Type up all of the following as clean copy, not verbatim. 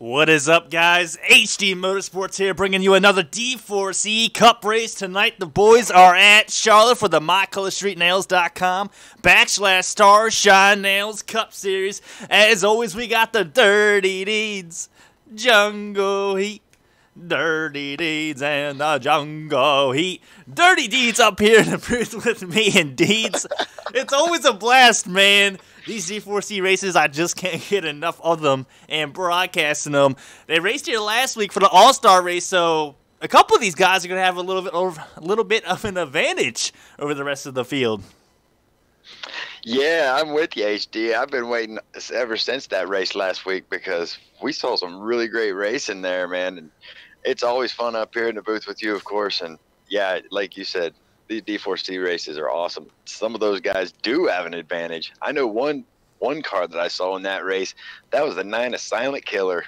What is up, guys? HD Motorsports here, bringing you another D4C Cup race. Tonight, the boys are at Charlotte for the MyColorStreetNails.com /Stars Nails Cup Series. As always, we got the Dirty Deeds, Jungle Heat. Dirty Deeds and the Jungle Heat. Dirty Deeds up here in the booth with me and Deeds. It's always a blast, man. These D4C races, I just can't get enough of them and broadcasting them. They raced here last week for the All-Star race, so a couple of these guys are going to have a little bit of an advantage over the rest of the field. Yeah, I'm with you, HD. I've been waiting ever since that race last week because we saw some really great racing there, man. And it's always fun up here in the booth with you, of course. And, yeah, like you said, these D4C races are awesome. Some of those guys do have an advantage. I know one car that I saw in that race, that was the 9 of Silent Killer.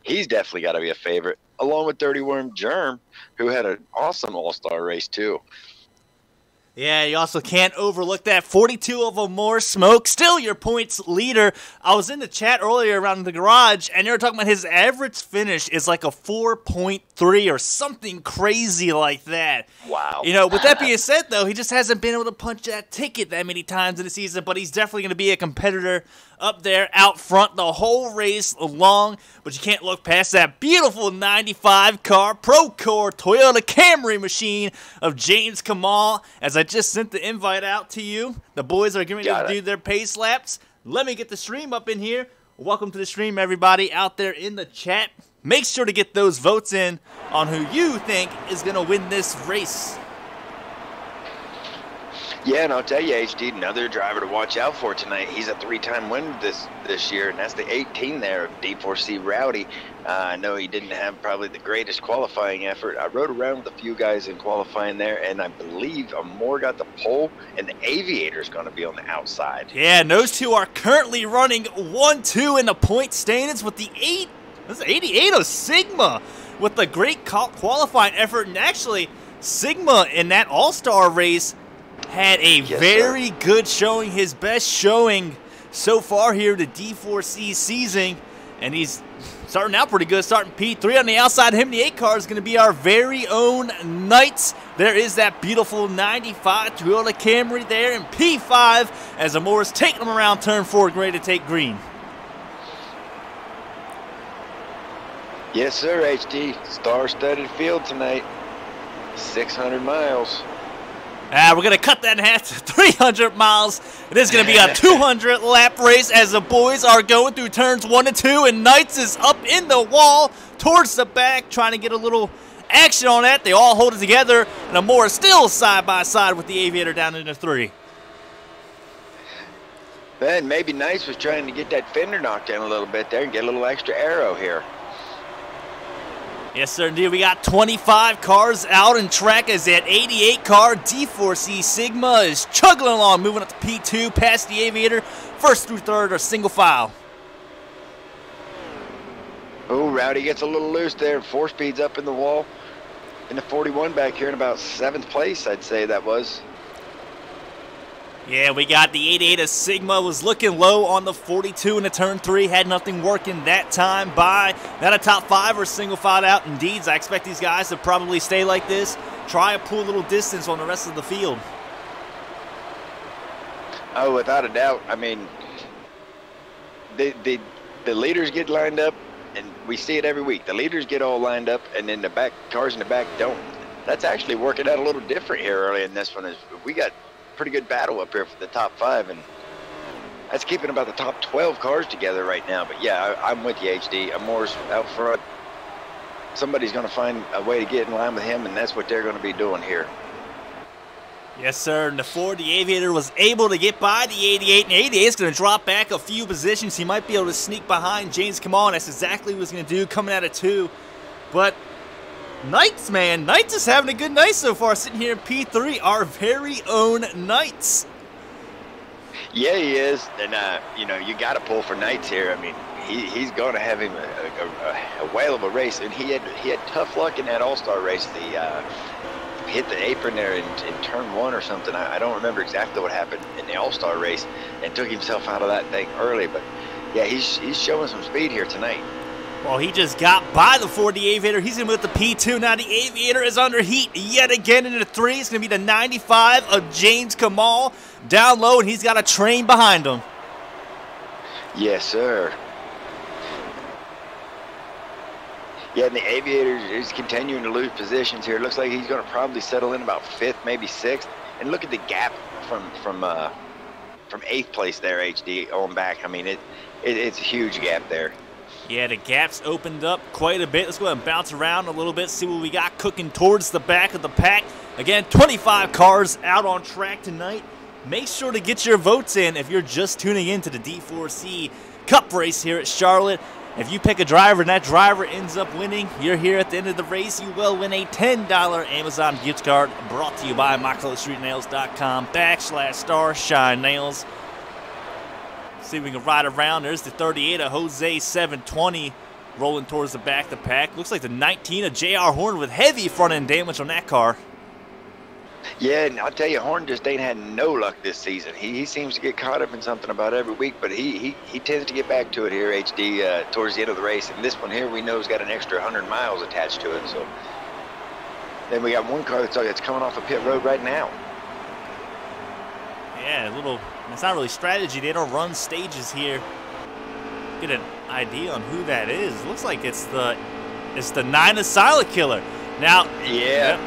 He's definitely got to be a favorite, along with Dirty Worm Germ, who had an awesome all-star race too. Yeah, you also can't overlook that 42 of them more smoke. Still your points leader. I was in the chat earlier around the garage, and they were talking about his average finish is like a 4.3 or something crazy like that. Wow. You know, with that being said, though, he just hasn't been able to punch that ticket that many times in the season, but he's definitely going to be a competitor up there out front the whole race long. But you can't look past that beautiful 95 car Procore Toyota Camry machine of James Kamal. As I just sent the invite out to you, the boys are getting ready to do their pace laps. Let me get the stream up in here. Welcome to the stream, everybody out there in the chat. Make sure to get those votes in on who you think is going to win this race. Yeah, and I'll tell you, HD, another driver to watch out for tonight. He's a 3-time winner this year, and that's the 18 there of D4C Rowdy. I know he didn't have probably the greatest qualifying effort. I rode around with a few guys in qualifying there, and I believe Amore got the pole, and the Aviator's going to be on the outside. Yeah, and those two are currently running 1-2 in the point standings with the 88 of Sigma with a great qualifying effort. And actually, Sigma in that All-Star race had a very good showing, his best showing so far here the D4C season, and he's starting out pretty good, starting P3 on the outside. Him, the 8 car is going to be our very own Knights. There is that beautiful 95 Toyota Camry there in P5 as Amore is taking them around turn 4, ready to take green. Yes, sir, HD. Star-studded field tonight. 600 miles. We're going to cut that in half to 300 miles. It is going to be a 200-lap race as the boys are going through turns 1 and 2, and Knights is up in the wall towards the back, trying to get a little action on that. They all hold it together, and Amore is still side by side with the Aviator down into 3. Man, maybe Knights was trying to get that fender knocked down a little bit there and get a little extra aero here. Yes, sir, indeed. We got 25 cars out in track as that 88 car D4C Sigma is chugging along, moving up to P2 past the Aviator. First through third are single file. Oh, Rowdy gets a little loose there. 4-speed's up in the wall. In the 41 back here in about 7th place, I'd say that was. Yeah, we got the 88 of Sigma, was looking low on the 42 in the turn 3, had nothing working that time by. Not a top 5 or single filed out. Indeed, I expect these guys to probably stay like this, try to pull a little distance on the rest of the field. Oh, without a doubt. I mean, the leaders get lined up, and we see it every week. The leaders get all lined up, and then the back cars in the back don't. That's actually working out a little different here early in this one. We got pretty good battle up here for the top 5, and that's keeping about the top 12 cars together right now. But yeah, I'm with you, HD. Amore's out front. Somebody's going to find a way to get in line with him, and that's what they're going to be doing here. Yes, sir. In the Ford, the Aviator was able to get by the 88, and the 88 is going to drop back a few positions. He might be able to sneak behind James Kamal, and that's exactly what he's going to do coming out of 2. But Knights, man. Knights is having a good night so far, sitting here in P3, our very own Knights. Yeah, he is. And, you know, you got to pull for Knights here. I mean, he's going to have him a whale of a race. And he had tough luck in that All-Star race. Hit the apron there in turn 1 or something. I don't remember exactly what happened in the All-Star race and took himself out of that thing early. But, yeah, he's showing some speed here tonight. Well, he just got by the 4, the Aviator. He's going to move the P2. Now the Aviator is under heat yet again into the 3. It's going to be the 95 of James Kamal down low, and he's got a train behind him. Yes, sir. Yeah, and the Aviator is continuing to lose positions here. It looks like he's going to probably settle in about 5th, maybe 6th. And look at the gap from 8th place there, HD, on back. I mean, it's a huge gap there. Yeah, the gap's opened up quite a bit. Let's go ahead and bounce around a little bit, see what we got cooking towards the back of the pack. Again, 25 cars out on track tonight. Make sure to get your votes in if you're just tuning in to the D4C Cup race here at Charlotte. If you pick a driver and that driver ends up winning, you're here at the end of the race. You will win a $10 Amazon gift card brought to you by mycolorstreetnails.com/star-shine-nails. See if we can ride around. There's the 38 of Jose 720 rolling towards the back of the pack. Looks like the 19 of J.R. Horn with heavy front end damage on that car. Yeah, and I'll tell you, Horn just ain't had no luck this season. He seems to get caught up in something about every week, but he tends to get back to it here, HD, towards the end of the race. And this one here, we know, has got an extra 100 miles attached to it. So then we got one car that's coming off a pit road right now. Yeah, it's not really strategy. They don't run stages here. Get an idea on who that is. Looks like it's the 9 of Silent Killer. Now, yeah.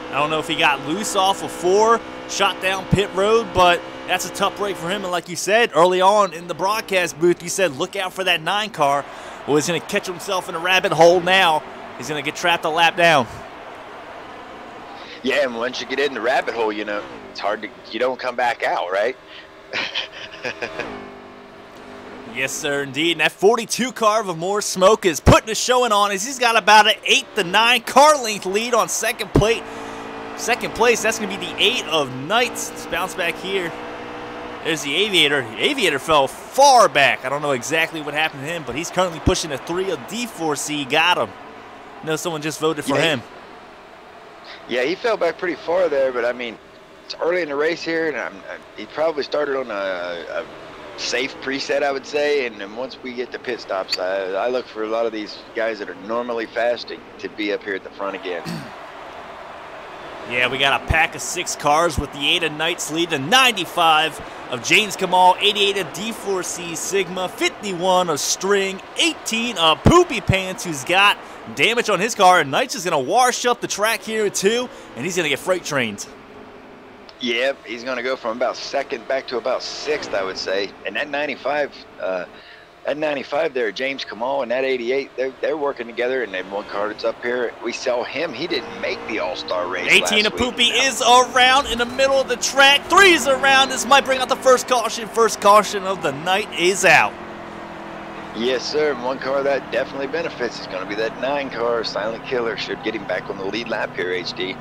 I don't know if he got loose off of 4, shot down pit road, but that's a tough break for him. And like you said early on in the broadcast booth, you said look out for that 9 car. Well, he's going to catch himself in a rabbit hole now. He's going to get trapped a lap down. Yeah, and once you get in the rabbit hole, you know, it's hard to, you don't come back out, right? Yes, sir, indeed. And that 42 car of More Smoke is putting a showing on as he's got about an 8 to 9 car length lead on second place. Second place, that's going to be the 8 of Knights. Let's bounce back here. There's the Aviator. The Aviator fell far back. I don't know exactly what happened to him, but he's currently pushing a 3 of D4C. Got him. I know someone just voted for him. Yeah, he fell back pretty far there, but I mean, it's early in the race here, and he probably started on a safe preset, I would say, and then once we get to pit stops, I look for a lot of these guys that are normally fast to be up here at the front again. Yeah, we got a pack of 6 cars with the 8 of Knights lead, the 95 of James Kamal, 88 of D4C Sigma, 51 of String, 18 of Poopy Pants, who's got damage on his car, and Knights is going to wash up the track here too, and he's going to get freight trained. Yep, he's going to go from about 2nd back to about 6th, I would say. And that 95 there, James Kamal, and that 88, they're working together, and then one car that's up here, we saw him. He didn't make the All-Star race 18 of Poopy is around in the middle of the track. 3 is around. This might bring out the first caution. First caution of the night is out. Yes, sir. And one car that definitely benefits is going to be that 9 car. Silent Killer should get him back on the lead lap here, HD.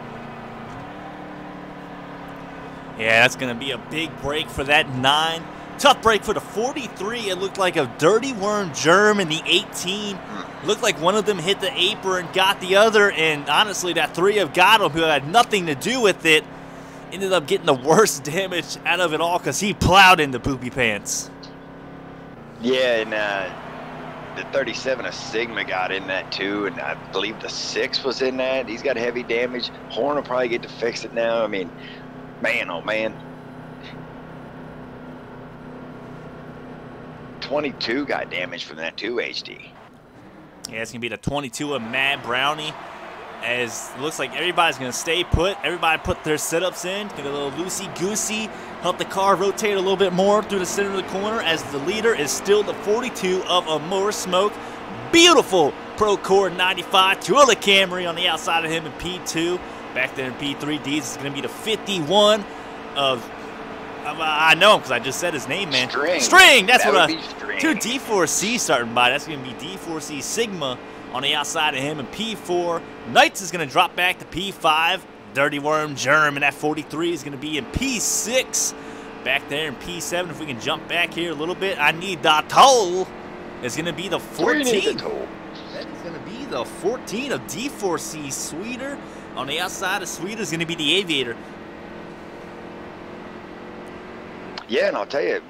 Yeah, that's going to be a big break for that 9. Tough break for the 43. It looked like a dirty worm germ in the 18. Looked like one of them hit the apron, got the other, and honestly, that 3 of Gotham, who had nothing to do with it, ended up getting the worst damage out of it all because he plowed into Poopy Pants. Yeah, and the 37 of Sigma got in that too, and I believe the 6 was in that. He's got heavy damage. Horn will probably get to fix it now. I mean, man, oh man. 22 got damage from that too, HD. Yeah, it's going to be the 22 of Mad Brownie. As it looks like everybody's going to stay put. Everybody put their setups in. Get a little loosey-goosey. Help the car rotate a little bit more through the center of the corner as the leader is still the 42 of More Smoke. Beautiful Procore 95. Twilla Camry on the outside of him in P2. Back there in P3, Deeds is going to be the 51 of... I know him because I just said his name, man. String! That's what String. 2 D4C starting by. That's going to be D4C Sigma on the outside of him in P4. Knights is going to drop back to P5. Dirty Worm Germ and that 43 is going to be in P6. Back there in P7. If we can jump back here a little bit. I need the toll. It's going to be the 14. That is going to be the 14 of D4C Sweeter. On the outside of Sweeter is going to be the Aviator. Yeah, and I'll tell you,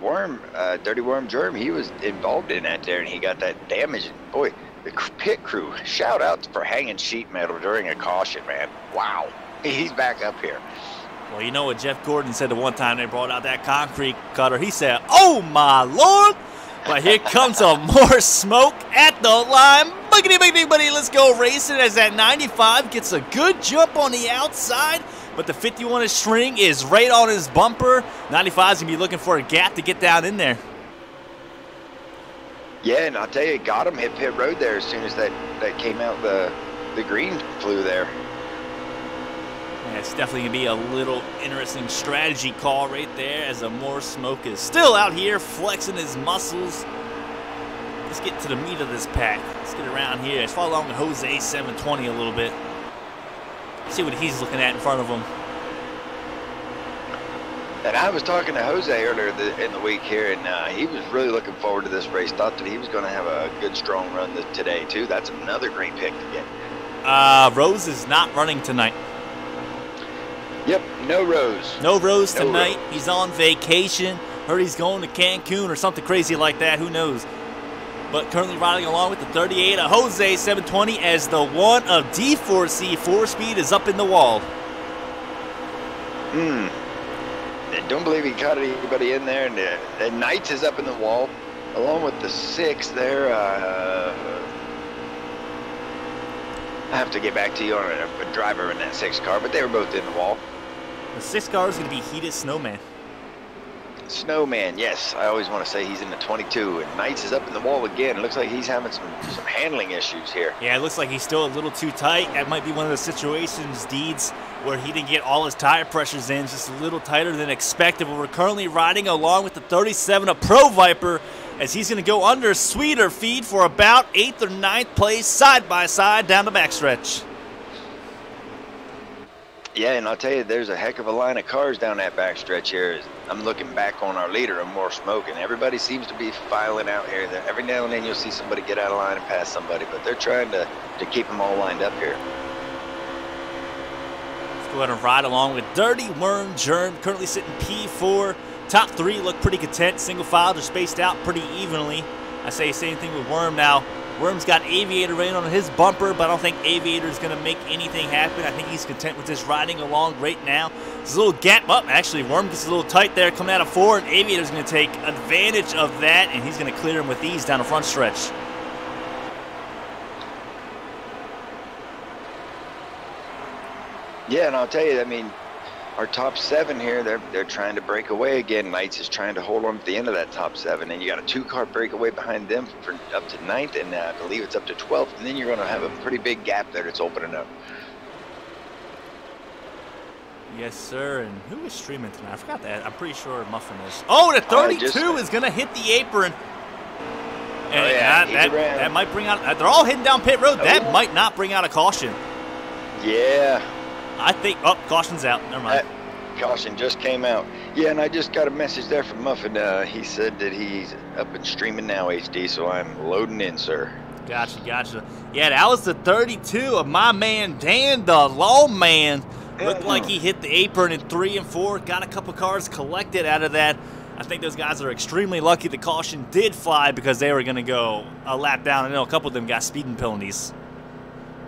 Dirty Worm Germ, he was involved in that there, and he got that damage. And boy, the pit crew, shout out for hanging sheet metal during a caution, man. Wow, he's back up here. Well, you know what Jeff Gordon said the one time they brought out that concrete cutter? He said, "Oh my Lord!" But here comes a more smoke at the line. Boogity, boogity, boogity. Let's go racing as that 95 gets a good jump on the outside. But the 51 string is right on his bumper. 95's going to be looking for a gap to get down in there. Yeah, and I'll tell you, got him, hit pit road there as soon as that came out, the green flew there. Yeah, it's definitely going to be a little interesting strategy call right there as a more smoke is still out here flexing his muscles. Let's get to the meat of this pack. Let's get around here. Let's follow along with Jose 720 a little bit. See what he's looking at in front of him. And I was talking to Jose earlier in the week here, and he was really looking forward to this race. Thought that he was going to have a good, strong run today, too. That's another great pick to get. Rose is not running tonight. Yep, no Rose. No Rose tonight. He's on vacation. Heard he's going to Cancun or something crazy like that. Who knows? But currently riding along with the 38 of Jose 720 as the 1 of D4C 4-speed is up in the wall. I don't believe he caught anybody in there. And Knights is up in the wall along with the 6 there. I have to get back to you on a driver in that 6 car, but they were both in the wall. The 6 car is going to be Heated Snowman. Snowman, yes. I always want to say he's in the 22, and Knights is up in the wall again. It looks like he's having some handling issues here. Yeah, it looks like he's still a little too tight. That might be one of the situations, Deeds, where he didn't get all his tire pressures in, just a little tighter than expected. But we're currently riding along with the 37 of Pro Viper as he's going to go under sweeter feed for about 8th or 9th place side by side down the backstretch. Yeah, and I'll tell you, there's a heck of a line of cars down that backstretch here. I'm looking back on our leader and more smoke, and everybody seems to be filing out here. Every now and then you'll see somebody get out of line and pass somebody, but they're trying to keep them all lined up here. Let's go ahead and ride along with Dirty Worm Germ, currently sitting P4. Top 3 look pretty content. Single file, they're spaced out pretty evenly. I say same thing with Worm now. Worm's got Aviator rain on his bumper, but I don't think Aviator's going to make anything happen. I think he's content with just riding along right now. There's a little gap up. Actually, Worm gets a little tight there coming out of 4, and Aviator's going to take advantage of that, and he's going to clear him with ease down the front stretch. Yeah, and I'll tell you, I mean, our top 7 here, they're trying to break away again. Knights is trying to hold on to the end of that top 7, and you got a 2-car breakaway behind them for up to 9th, and I believe it's up to 12th, and then you're going to have a pretty big gap there that's opening up. Yes, sir. And who is streaming tonight? I forgot that. I'm pretty sure Muffin is. Oh, the 32 is going to hit the apron. And that might bring out. They're all heading down pit road. That might not bring out a caution. Yeah. I think. Oh, caution's out. Never mind. Caution just came out. Yeah, and I just got a message there from Muffin. He said that he's up and streaming now, HD, so I'm loading in, sir. Gotcha, gotcha. Yeah, that was the 32 of my man Dan, the lawman. Looked like he hit the apron in 3 and 4. Got a couple cars collected out of that. I think those guys are extremely lucky the caution did fly because they were going to go a lap down. I know a couple of them got speeding penalties.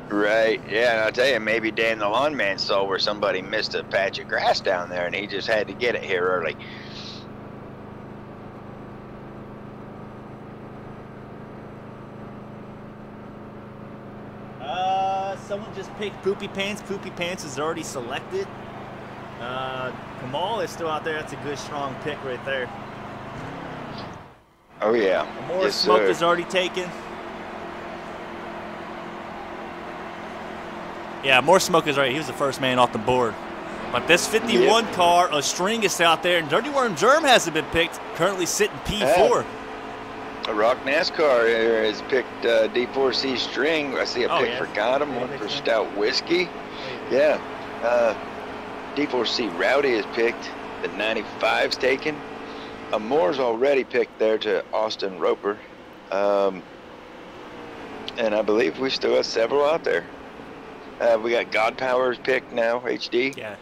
Right, yeah, and I'll tell you, maybe Dan the lawn man saw where somebody missed a patch of grass down there, and he just had to get it here early. Someone just picked Poopy Pants. Poopy Pants is already selected. Kamal is still out there. That's a good, strong pick right there. Oh, yeah. More smoke is already taken. Yeah, more smoke is right. He was the first man off the board. But this 51 car, a string is out there, and Dirty Worm Germ hasn't been picked. Currently sitting P4. A Rock NASCAR has picked D4C string. I see a pick for Gotham, one for Stout Whiskey. Yeah. D4C Rowdy is picked. The 95's taken. Moore's already picked there to Austin Roper. And I believe we still have several out there. We got God Powers picked now, HD. Yeah.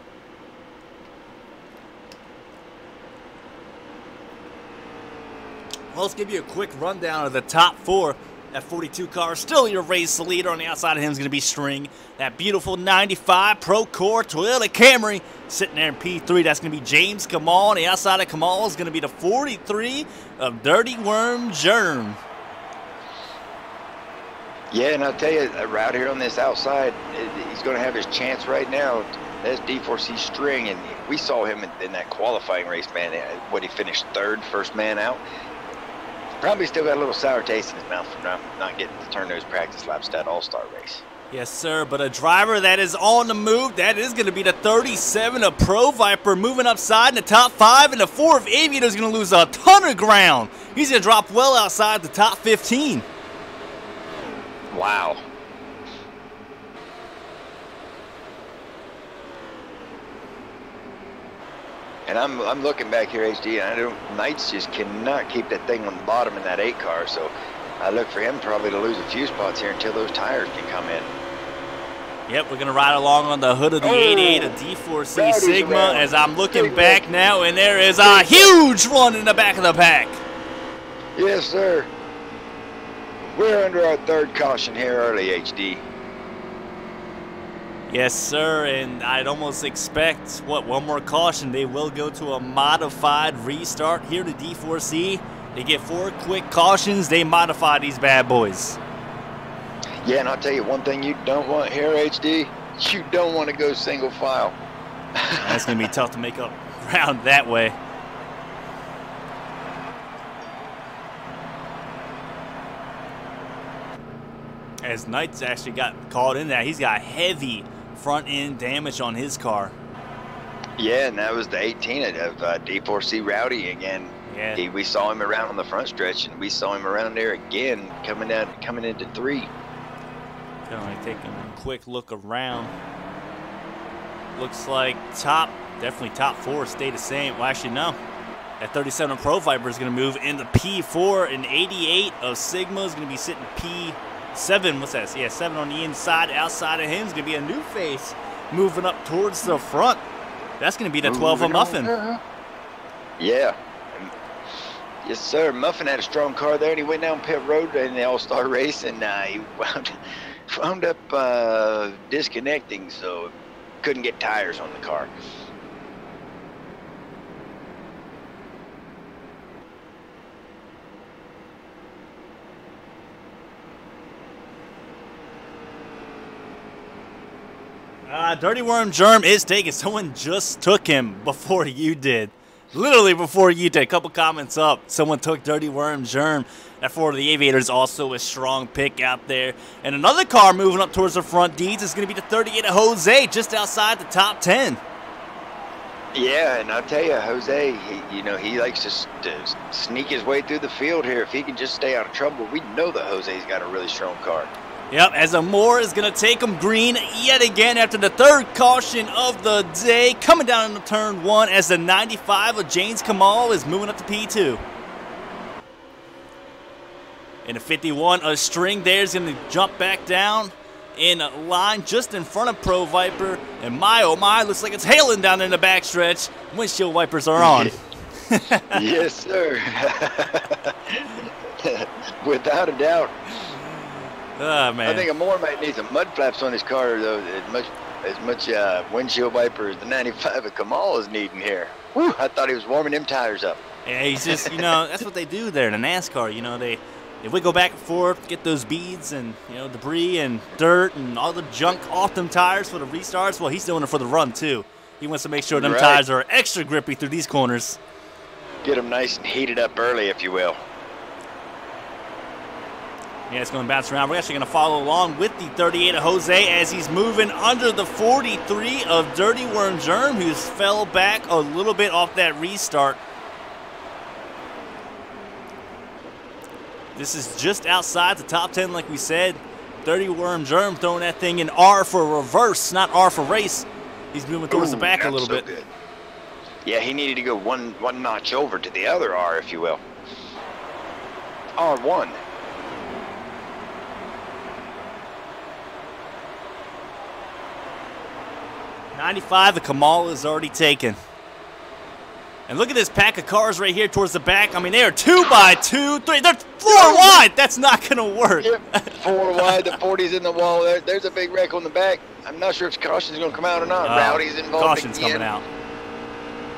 Well, let's give you a quick rundown of the top 4. That 42 car, still your race leader. On the outside of him is going to be String. That beautiful 95 Pro Core Toyota Camry sitting there in P3. That's going to be James Kamal. On the outside of Kamal is going to be the 43 of Dirty Worm Germ. Yeah, and I'll tell you, right here on this outside, he's going to have his chance right now. That's D4C String, and we saw him in that qualifying race, man. He finished 3rd, first man out. Probably still got a little sour taste in his mouth from not getting to turn those practice laps that All-Star race. Yes, sir, but a driver that is on the move, that is going to be the 37 of Pro Viper, moving upside in the top 5, and the 4 of Aviator is going to lose a ton of ground. He's going to drop well outside the top 15. Wow. And I'm looking back here, HD, and Knights just cannot keep that thing on the bottom in that 8 car, so I look for him probably to lose a few spots here until those tires can come in. Yep, we're going to ride along on the hood of the 88 of D4C Sigma as I'm looking back now, and there is a huge run in the back of the pack. Yes, sir. We're under our 3rd caution here early, HD. Yes, sir, and I'd almost expect, one more caution. They will go to a modified restart here to D4C. They get 4 quick cautions. They modify these bad boys. Yeah, and I'll tell you one thing you don't want here, HD. You don't want to go single file. That's going to be tough to make up ground that way. As Knights actually got caught in that, he's got heavy front end damage on his car. Yeah, and that was the 18 of D4C Rowdy again. Yeah. We saw him around on the front stretch, and we saw him around there again coming into 3. Kind of taking a quick look around. Looks like definitely top 4 stay the same. Well, actually, no. That 37 Pro Viper is going to move into P4, and 88 of Sigma is going to be sitting P7. What's that? Yeah, 7 on the inside. Outside of him is going to be a new face moving up towards the front. That's going to be the 12 of Muffin. Yeah. Yes, sir. Muffin had a strong car there, and he went down pit road in the All-Star race, and he wound up disconnecting, so couldn't get tires on the car. Dirty Worm Germ is taken. Someone just took him before you did. Literally before you did. A couple comments up. Someone took Dirty Worm Germ. That 4 of the Aviators also a strong pick out there. And another car moving up towards the front deeds is going to be the 38 of Jose, just outside the top 10. Yeah, and I'll tell you, Jose, he likes to sneak his way through the field here. If he can just stay out of trouble, we know that Jose's got a really strong car. Yep, as a Moore is going to take him green yet again after the 3rd caution of the day. Coming down into turn 1 as the 95 of James Kamal is moving up to P2. And the 51 of String there is going to jump back down in line just in front of Pro Viper. And my, oh my, looks like it's hailing down in the backstretch. Windshield wipers are on. Yes, sir. Without a doubt. Oh, man. I think a Moore might need some mud flaps on his car, though, as much windshield wiper as the 95 of Kamal is needing here. Whew, I thought he was warming them tires up. Yeah, he's just, that's what they do there in the NASCAR. They wiggle back and forth, get those beads and, debris and dirt and all the junk off them tires for the restarts. Well, he's doing it for the run, too. He wants to make sure them tires are extra grippy through these corners. Get them nice and heated up early, if you will. Yeah, it's going to bounce around. We're actually going to follow along with the 38 of Jose as he's moving under the 43 of Dirty Worm Germ, who's fell back a little bit off that restart. This is just outside the top 10, like we said. Dirty Worm Germ throwing that thing in R for reverse, not R for race. He's moving towards the back a little bit. Good. Yeah, he needed to go one notch over to the other R, if you will. R1. The Kamal is already taken. And look at this pack of cars right here towards the back. I mean, they are 2 by 2, 3. They're 4 wide. That's not going to work. Yep. 4 wide. The 40's in the wall. There's a big wreck on the back. I'm not sure if caution's going to come out or not. Rowdy's involved. Caution's coming out.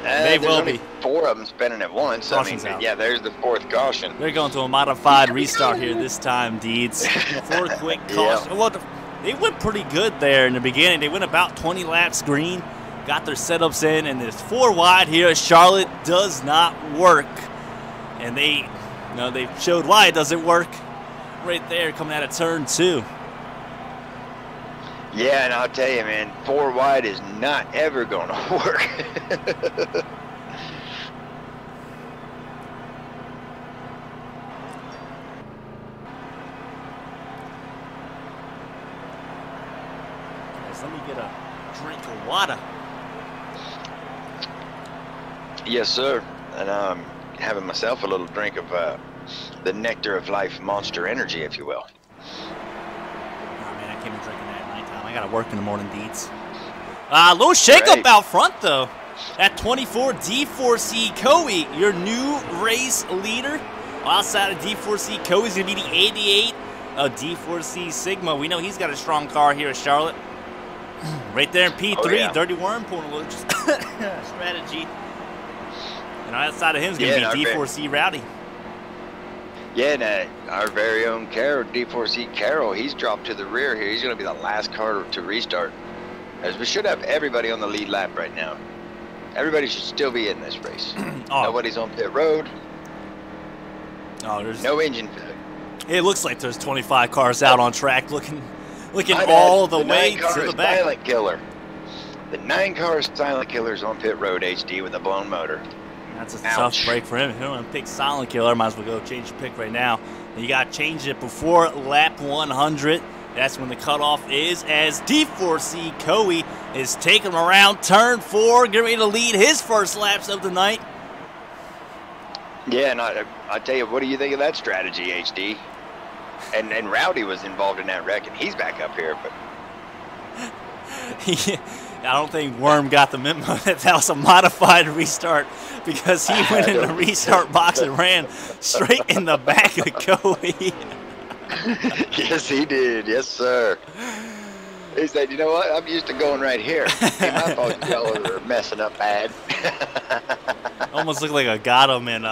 They will be. 4 of them spinning at once. Caution's out. Out. Yeah, there's the 4th caution. They're going to a modified restart here this time, Deeds. 4 quick cautions. Yeah. Well, they went pretty good there in the beginning. They went about 20 laps green. Got their setups in, and this 4 wide here. Charlotte does not work, and they showed why it doesn't work right there coming out of turn 2. Yeah, and I'll tell you, man, 4 wide is not ever going to work. Let me get a drink of water. Yes, sir. And I'm having myself a little drink of the nectar of life, Monster Energy, if you will. Oh, man, I can't be drinking that at nighttime. I got to work in the morning, Deeds. A little shakeup out front, though. At 24, D4C Coey, your new race leader. Outside of D4C, Coey's going to be the 88 of D4C Sigma. We know he's got a strong car here at Charlotte. Right there in P3, Dirty Worm pulling a little strategy. And outside of him is going to be D4C Rowdy. Yeah, and our very own Carroll, D4C Carroll, he's dropped to the rear here. He's going to be the last car to restart. As we should have everybody on the lead lap right now. Everybody should still be in this race. Nobody's on pit road. There's no engine failure. It looks like there's 25 cars out on track looking all the way to the back. Silent killer. The 9 cars silent killers on pit road, HD, with a blown motor. That's a tough break for him. If you don't want to pick silent killer, might as well go change your pick right now. And you got to change it before lap 100. That's when the cutoff is, as D4C Coey is taking him around turn 4, getting ready to lead his first laps of the night. Yeah, and I tell you, what do you think of that strategy, HD? And Rowdy was involved in that wreck, and he's back up here. But I don't think Worm got the memo that was a modified restart, because he went in the restart box and ran straight in the back of Coey. Yes, he did. Yes, sir. He said, you know what? I'm used to going right here. Hey, my fault, y'all are messing up bad. Almost looked like I got him in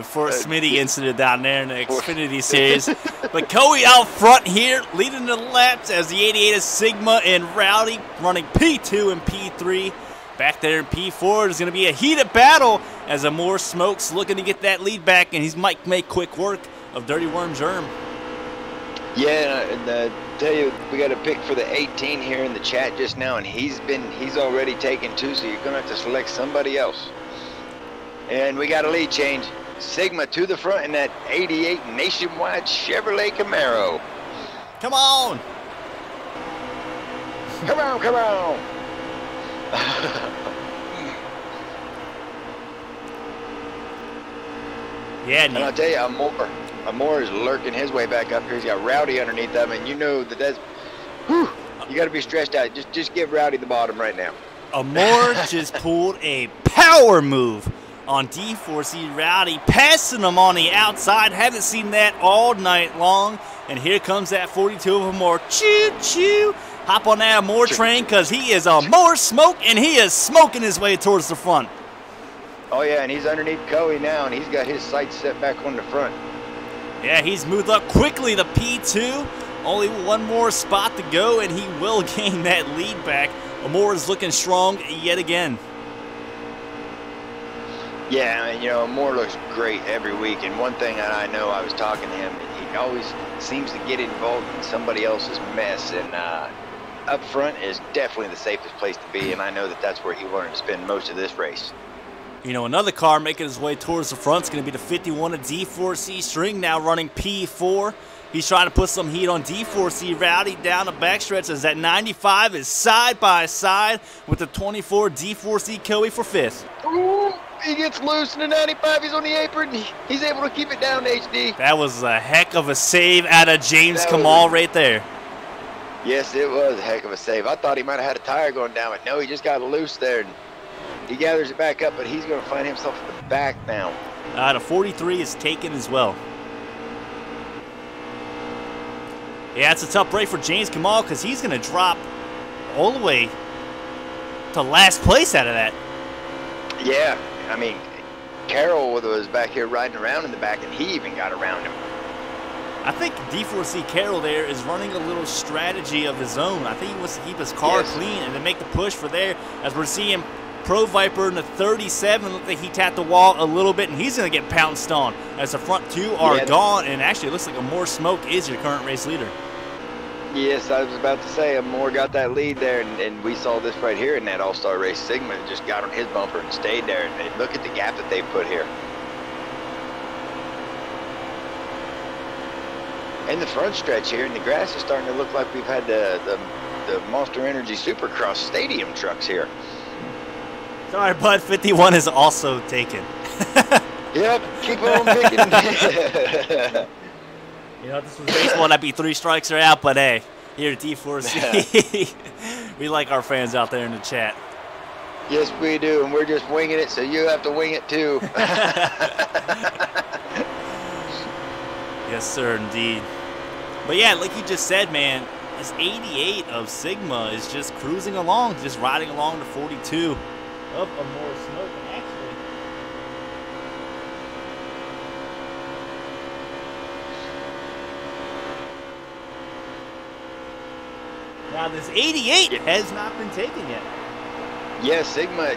Fort Smitty incident down there in the Xfinity Series. But Coey out front here, leading the laps as the 88 is Sigma and Rowdy running P2 and P3. Back there in P4, there's going to be a heated battle as Amore Smokes looking to get that lead back, and he might make quick work of Dirty Worm Germ. Yeah, and tell you, we got a pick for the 18 here in the chat just now, and he's already taken 2, so you're gonna have to select somebody else. And we got a lead change. Sigma to the front in that 88 Nationwide Chevrolet Camaro. Come on! Come on, come on! Yeah, and I'll tell you, Amore is lurking his way back up here. He's got Rowdy underneath him, and you know that's, whew, you got to be stretched out. Just give Rowdy the bottom right now. Amore just pulled a power move on D4C Rowdy, passing him on the outside. Haven't seen that all night long. And here comes that 42 of Amore. Choo-choo. Hop on that Amore train, because he is Amore Smoke, and he is smoking his way towards the front. Oh, yeah, and he's underneath Coey now, and he's got his sights set back on the front. Yeah, he's moved up quickly to P2. Only one more spot to go, and he will gain that lead back. Amore is looking strong yet again. Yeah, I mean, you know, Amore looks great every week, and one thing that I know, I was talking to him, he always seems to get involved in somebody else's mess, and up front is definitely the safest place to be, and I know that that's where he learned to spend most of this race. You know, another car making his way towards the front is going to be the 51 of D4C String, now running P4. He's trying to put some heat on D4C Rowdy down the backstretch, as that 95 is side by side with the 24 D4C Coey for 5th. Ooh, he gets loose in the 95. He's on the apron. He's able to keep it down, HD. That was a heck of a save out of James Kamal right there. Yes, it was a heck of a save. I thought he might have had a tire going down, but no, he just got loose there. He gathers it back up, but he's going to find himself at the back now. The 43 is taken as well. Yeah, it's a tough break for James Kamal because he's going to drop all the way to last place out of that. Yeah, I mean, Carroll was back here riding around in the back, and he even got around him. I think D4C Carroll there is running a little strategy of his own. I think he wants to keep his car clean and to make the push for there. As we're seeing Pro Viper in the 37, look like he tapped the wall a little bit, and he's going to get pounced on as the front two are gone. And actually, it looks like a More Smoke is your current race leader. Yes, I was about to say, Moore got that lead there, and we saw this right here in that All-Star race. Sigma just got on his bumper and stayed there. And look at the gap that they put here. In the front stretch here, and the grass is starting to look like we've had the Monster Energy Supercross Stadium trucks here. Sorry, bud, 51 is also taken. Yep, keep on picking. You know, this was baseball, that'd be 3 strikes or out, but hey, here at D4C, we like our fans out there in the chat. Yes, we do, and we're just winging it, so you have to wing it too. Yes, sir, indeed. But yeah, like you just said, man, this 88 of Sigma is just cruising along, just riding along to 42 of a More Smoke, actually. Now, this 88 has not been taken yet. Yeah, Sigma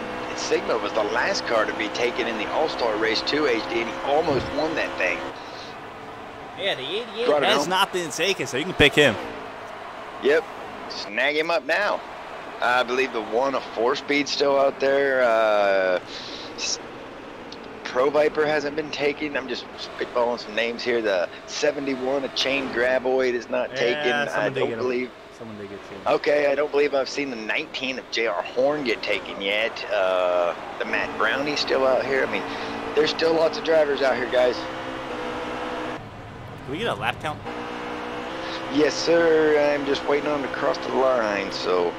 was the last car to be taken in the All-Star race too, HD, and he almost won that thing. Yeah, the 88 has not been taken, so you can pick him. Yep, snag him up now. I believe the 1 of 4-speed still out there. Pro Viper hasn't been taken. I'm just spitballing some names here. The 71 of Chain Graboid is not taken. I don't believe. Someone did get taken. Okay, I don't believe I've seen the 19 of JR Horn get taken yet. The Matt Brownie's still out here. I mean, there's still lots of drivers out here, guys. Can we get a lap count? Yes, sir. I'm just waiting on him to cross the line, so.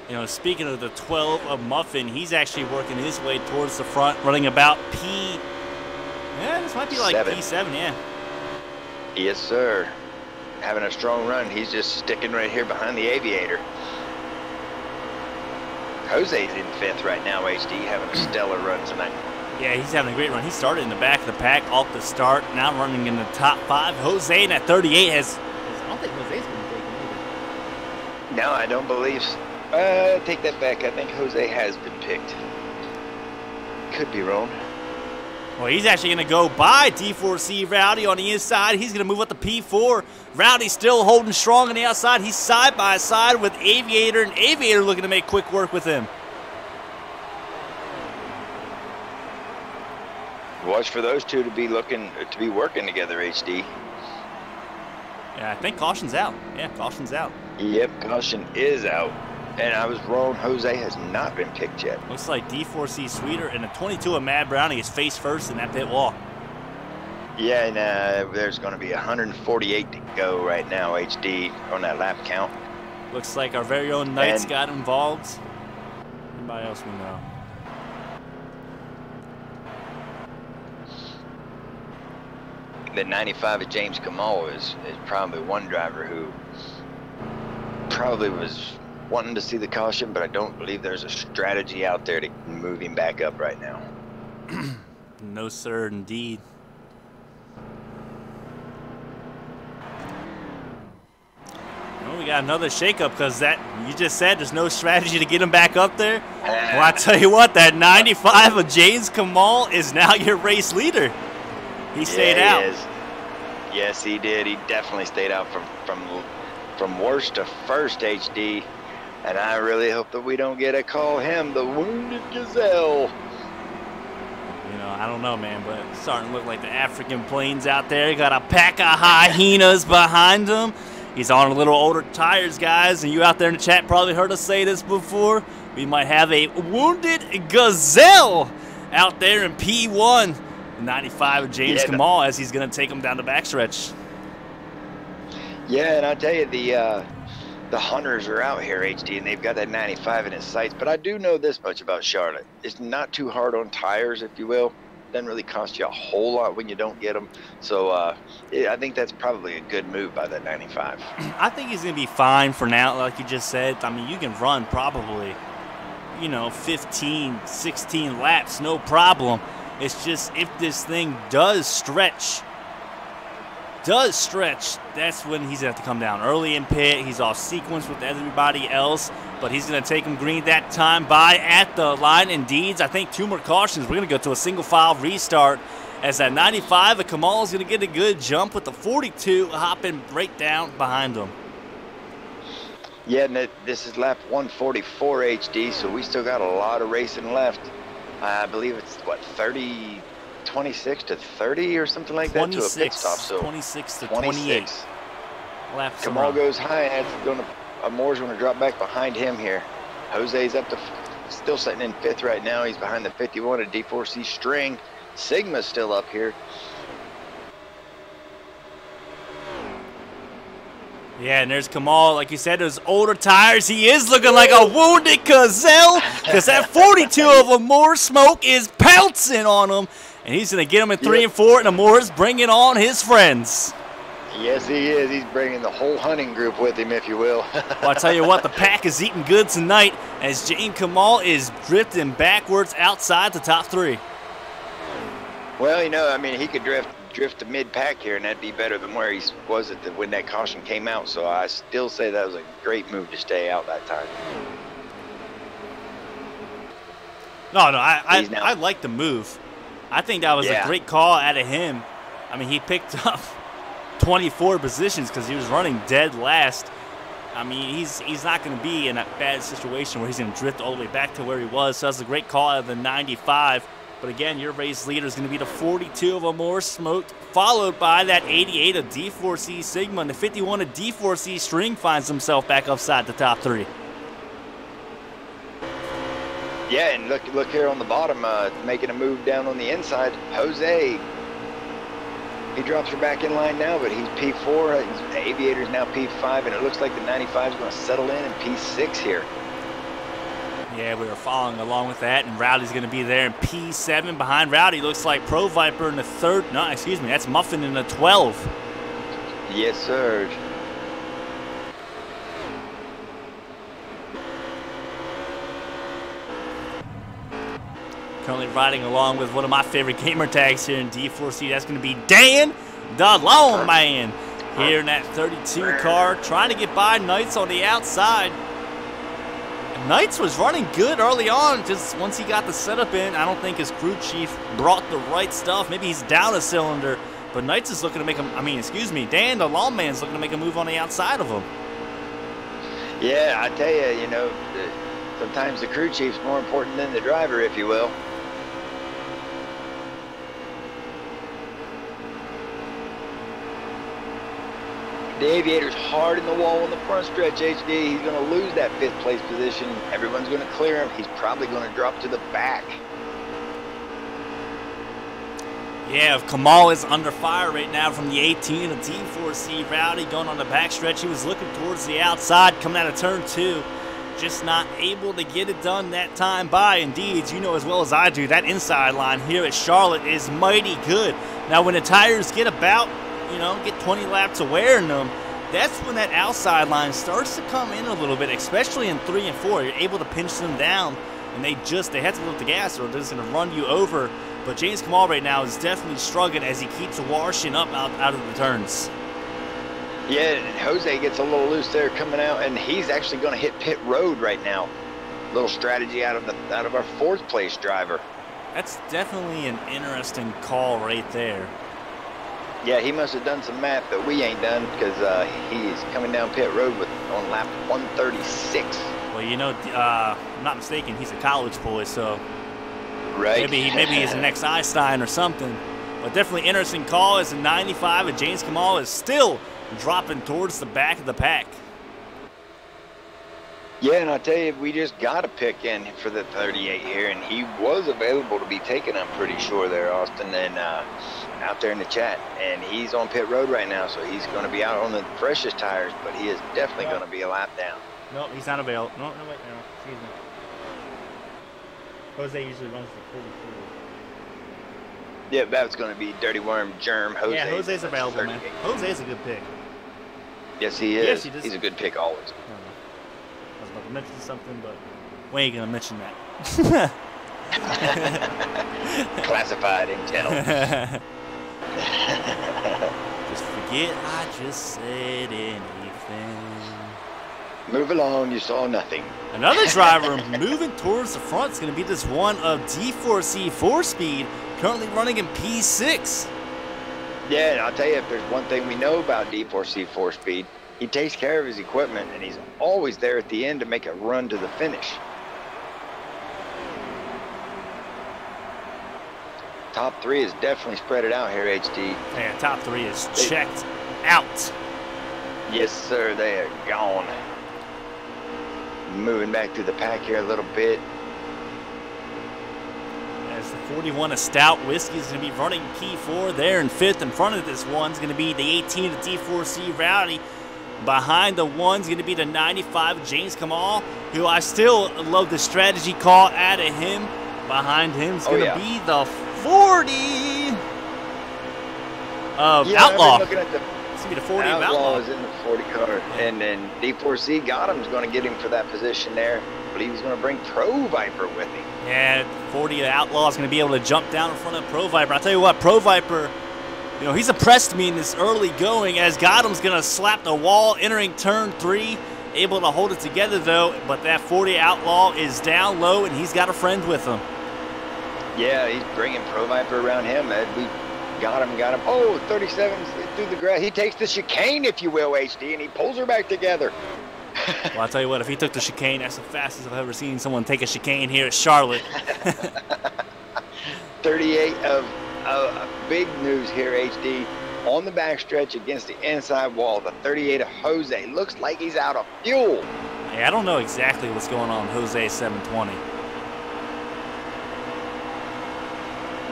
You know, speaking of the 12 of Muffin, he's actually working his way towards the front, running about P. Yeah, this might be like P7, yeah. Yes, sir. Having a strong run. He's just sticking right here behind the Aviator. Jose's in 5th right now, HD, having a stellar run tonight. Yeah, he's having a great run. He started in the back of the pack off the start, now running in the top 5. Jose in at 38 has. I don't think Jose's been taken either. No, I don't believe so. Take that back. I think Jose has been picked. Could be wrong. Well, he's actually going to go by D4C Rowdy on the inside. He's going to move up to P4. Rowdy's still holding strong on the outside. He's side by side with Aviator, and Aviator looking to make quick work with him. Watch for those two to be working together, HD. Yeah, I think caution's out. Yeah, caution's out. Yep, caution is out. And I was wrong. Jose has not been picked yet. Looks like D4C Sweeter and the 22 of Mad Brownie is face first in that pit wall. Yeah, and there's going to be 148 to go right now, HD, on that lap count. Looks like our very own Knights got involved. Anybody else we know? The 95 of James Kamal is probably one driver who probably was wanting to see the caution, but I don't believe there's a strategy out there to move him back up right now. No, sir, indeed. Well, we got another shakeup because you just said there's no strategy to get him back up there. Well, I tell you what, that 95 of James Kamal is now your race leader. He stayed out. He is. Yes, he did. He definitely stayed out from worst to first, HD. And I really hope that we don't get to call him the Wounded Gazelle. You know, I don't know, man, but it's starting to look like the African plains out there. He got a pack of hyenas behind him. He's on a little older tires, guys, and you out there in the chat probably heard us say this before. We might have a Wounded Gazelle out there in P1. 95 of James Kamal as he's going to take him down the backstretch. Yeah, and I tell you, the the hunters are out here, HD, and they've got that 95 in its sights. But I do know this much about Charlotte. It's not too hard on tires, if you will. Doesn't really cost you a whole lot when you don't get them. So yeah, I think that's probably a good move by that 95. I think he's going to be fine for now, like you just said. I mean, you can run probably, you know, 15, 16 laps, no problem. It's just if this thing does stretch, that's when he's going to have to come down early in pit. He's off sequence with everybody else, but he's going to take him green that time by at the line. Indeed, I think 2 more cautions. We're going to go to a single file restart as that 95 of Kamal is going to get a good jump with the 42 hopping right down behind him. Yeah, and this is lap 144 HD, so we still got a lot of racing left. I believe it's, what, 26 to 30 or something like that to a pit stop. So 26 to 28. Kamal goes high, and Moore's going to drop back behind him here. Jose's up to still sitting in 5th right now. He's behind the 51 at D4C String. Sigma's still up here. Yeah, and there's Kamal. Like you said, those older tires. He is looking like a wounded gazelle because that 42 of Amore smoke is pouncing on him. And he's going to get him in 3 and 4, and Amore's bringing on his friends. Yes, he is. He's bringing the whole hunting group with him, if you will. Well, I tell you what, the pack is eating good tonight as James Kamal is drifting backwards outside the top 3. Well, you know, I mean, he could drift to mid-pack here, and that'd be better than where he was when that caution came out. So I still say that was a great move to stay out that time. No, I like the move. I think that was a great call out of him. I mean, he picked up 24 positions because he was running dead last. I mean, he's not going to be in that bad situation where he's going to drift all the way back to where he was. So that's a great call out of the 95. But again, your race leader is going to be the 42 of Amore Smoked, followed by that 88 of D4C Sigma, and the 51 of D4C String finds himself back upside the top 3. Yeah, and look here on the bottom, making a move down on the inside. Jose, he drops her back in line now, but he's P4. The Aviator's now P5, and it looks like the 95 is going to settle in P6 here. Yeah, we were following along with that, and Rowdy's going to be there in P7. Behind Rowdy looks like Pro Viper in the 3rd. No, excuse me, that's Muffin in the 12. Yes, sir. Currently riding along with one of my favorite gamer tags here in D4C. That's going to be Dan the Lone Man here in that 32 car, trying to get by Knights on the outside. Knights was running good early on, just once he got the setup in. I don't think his crew chief brought the right stuff. Maybe he's down a cylinder, but Knights is looking to make Dan the Lone Man's looking to make a move on the outside of him. Yeah, I tell you, you know, sometimes the crew chief's more important than the driver, if you will. The Aviator's hard in the wall on the front stretch, HD. He's going to lose that 5th place position. Everyone's going to clear him. He's probably going to drop to the back. Yeah, Kamal is under fire right now from the 18 of D4C. Rowdy going on the back stretch. He was looking towards the outside, coming out of turn 2. Just not able to get it done that time by. Indeed, you know as well as I do, that inside line here at Charlotte is mighty good. Now, when the tires get about, you know, get 20 laps of wear in them, that's when that outside line starts to come in a little bit, especially in 3 and 4. You're able to pinch them down, and they have to lift the gas or they're just going to run you over. But James Kamal right now is definitely struggling as he keeps washing up out of the turns. Yeah, and Jose gets a little loose there coming out, and he's actually going to hit pit road right now. Little strategy out of our 4th place driver. That's definitely an interesting call right there. Yeah, he must have done some math that we ain't done because he's coming down pit road on lap 136. Well, you know, I'm not mistaken, he's a college boy, so right. maybe he's the next Einstein or something. But definitely interesting call as the 95 of James Kamal is still dropping towards the back of the pack. Yeah, and I'll tell you, we just got a pick in for the 38 here, and he was available to be taken, I'm pretty sure, there, Austin, and out there in the chat. And he's on pit road right now, so he's going to be out on the freshest tires, but he is definitely going to be a lap down. No, he's not available. No, wait, no, excuse me. Jose usually runs the 44. Yeah, that's going to be Dirty Worm Germ Jose. Yeah, Jose's available, man. Jose's a good pick. Yes, he is. Yes, he's a good pick always. I was about to mention something, but we ain't going to mention that. Classified intel. Just forget I just said anything. Move along, you saw nothing. Another driver moving towards the front is going to be this one of D4C 4-speed, currently running in P6. Yeah, and I'll tell you, if there's one thing we know about D4C 4-speed, he takes care of his equipment, and he's always there at the end to make a run to the finish. Top 3 is definitely spread it out here, HD. Yeah, top 3 is checked out. Yes, sir, they are gone. Moving back through the pack here a little bit. As the 41 of Stout Whiskey is going to be running P4 there in 5th. In front of this one's going to be the 18 of D4C Rowdy. Behind the one's going to be the 95 James Kamal, who I still love the strategy call out of him. Behind him is going to be the 40 of Outlaw. Looking at the It's going to be the 40 of Outlaw. Is in the 40 car. And then D4C got him, is going to get him for that position there. I believe he's going to bring Pro Viper with him. Yeah, 40 of Outlaw is going to be able to jump down in front of Pro Viper. I'll tell you what, Pro Viper, you know, he's impressed me in this early going, as Gotham's going to slap the wall entering turn 3. Able to hold it together, though, but that 40 Outlaw is down low, and he's got a friend with him. Yeah, he's bringing Pro Viper around him. We got him. Oh, 37 through the grass. He takes the chicane, if you will, HD, and he pulls her back together. Well, I'll tell you what, if he took the chicane, that's the fastest I've ever seen someone take a chicane here at Charlotte. 38 of big news here, HD. On the backstretch against the inside wall, the 38 of Jose. Looks like he's out of fuel. Yeah, I don't know exactly what's going on with Jose 720.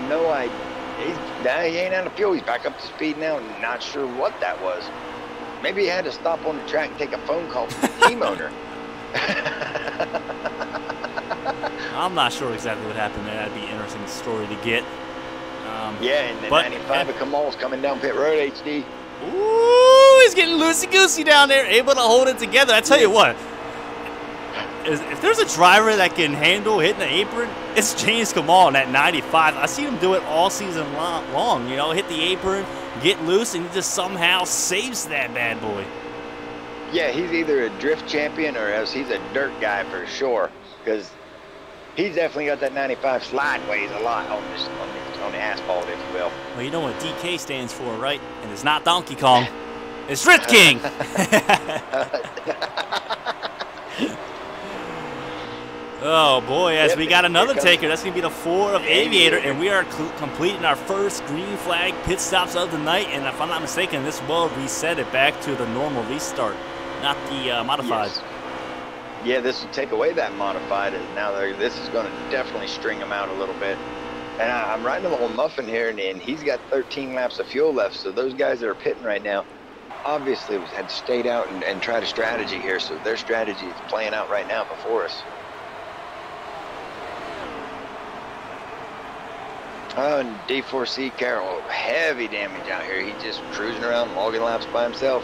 No idea. He ain't out of fuel. He's back up to speed now. Not sure what that was. Maybe he had to stop on the track and take a phone call from the team owner. I'm not sure exactly what happened there. That'd be an interesting story to get. Yeah, and then 95 of Kamal's coming down pit road, HD. Ooh, he's getting loosey-goosey down there, able to hold it together. I tell you what, if there's a driver that can handle hitting the apron, it's James Kamal in that 95. I see him do it all season long. You know, hit the apron, get loose, and he just somehow saves that bad boy. Yeah, he's either a drift champion or else he's a dirt guy for sure, because he's definitely got that 95 sideways a lot on the asphalt, if you will. Well, you know what DK stands for, right? And it's not Donkey Kong. It's Drift King. Oh, boy, as we got another taker. That's going to be the 4 of Aviator, and we are completing our first green flag pit stops of the night. And if I'm not mistaken, this will reset it back to the normal restart, not the modified. Yes. Yeah, this will take away that modified, and now this is going to definitely string him out a little bit. And I'm riding a little Muffin here, and he's got 13 laps of fuel left, so those guys that are pitting right now obviously had stayed out and tried a strategy here, so their strategy is playing out right now before us. Oh, and D4C Carroll, heavy damage out here. He's just cruising around, logging laps by himself.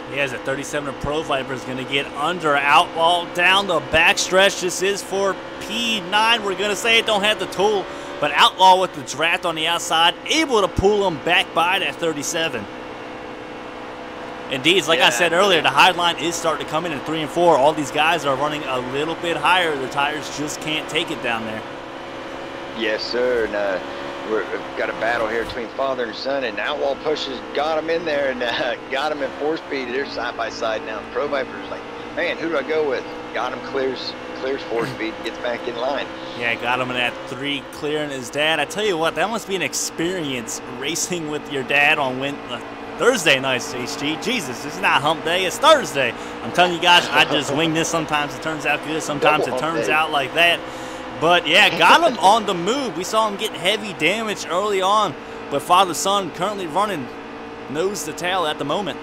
He has a 37 of Pro Viper is going to get under Outlaw down the backstretch. This is for P9. We're going to say it don't have the tool, but Outlaw with the draft on the outside, able to pull him back by that 37. Indeed, like I said earlier, the high line is starting to come in 3 and 4. All these guys are running a little bit higher. The tires just can't take it down there. Yes, sir. And we've got a battle here between father and son, and Outlaw pushes, got him in there, and got him in 4-speed. They're side by side now. Pro Viper's like, man, who do I go with? Got him, clears 4-speed, gets back in line. Yeah, got him in that 3, clearing his dad. I tell you what, that must be an experience racing with your dad on Thursday nights, HG. Jesus, it's not hump day, it's Thursday. I'm telling you guys, I just wing this. Sometimes it turns out good, sometimes it turns out like that. But yeah, got him on the move. We saw him get heavy damage early on, but father-son currently running nose to tail at the moment.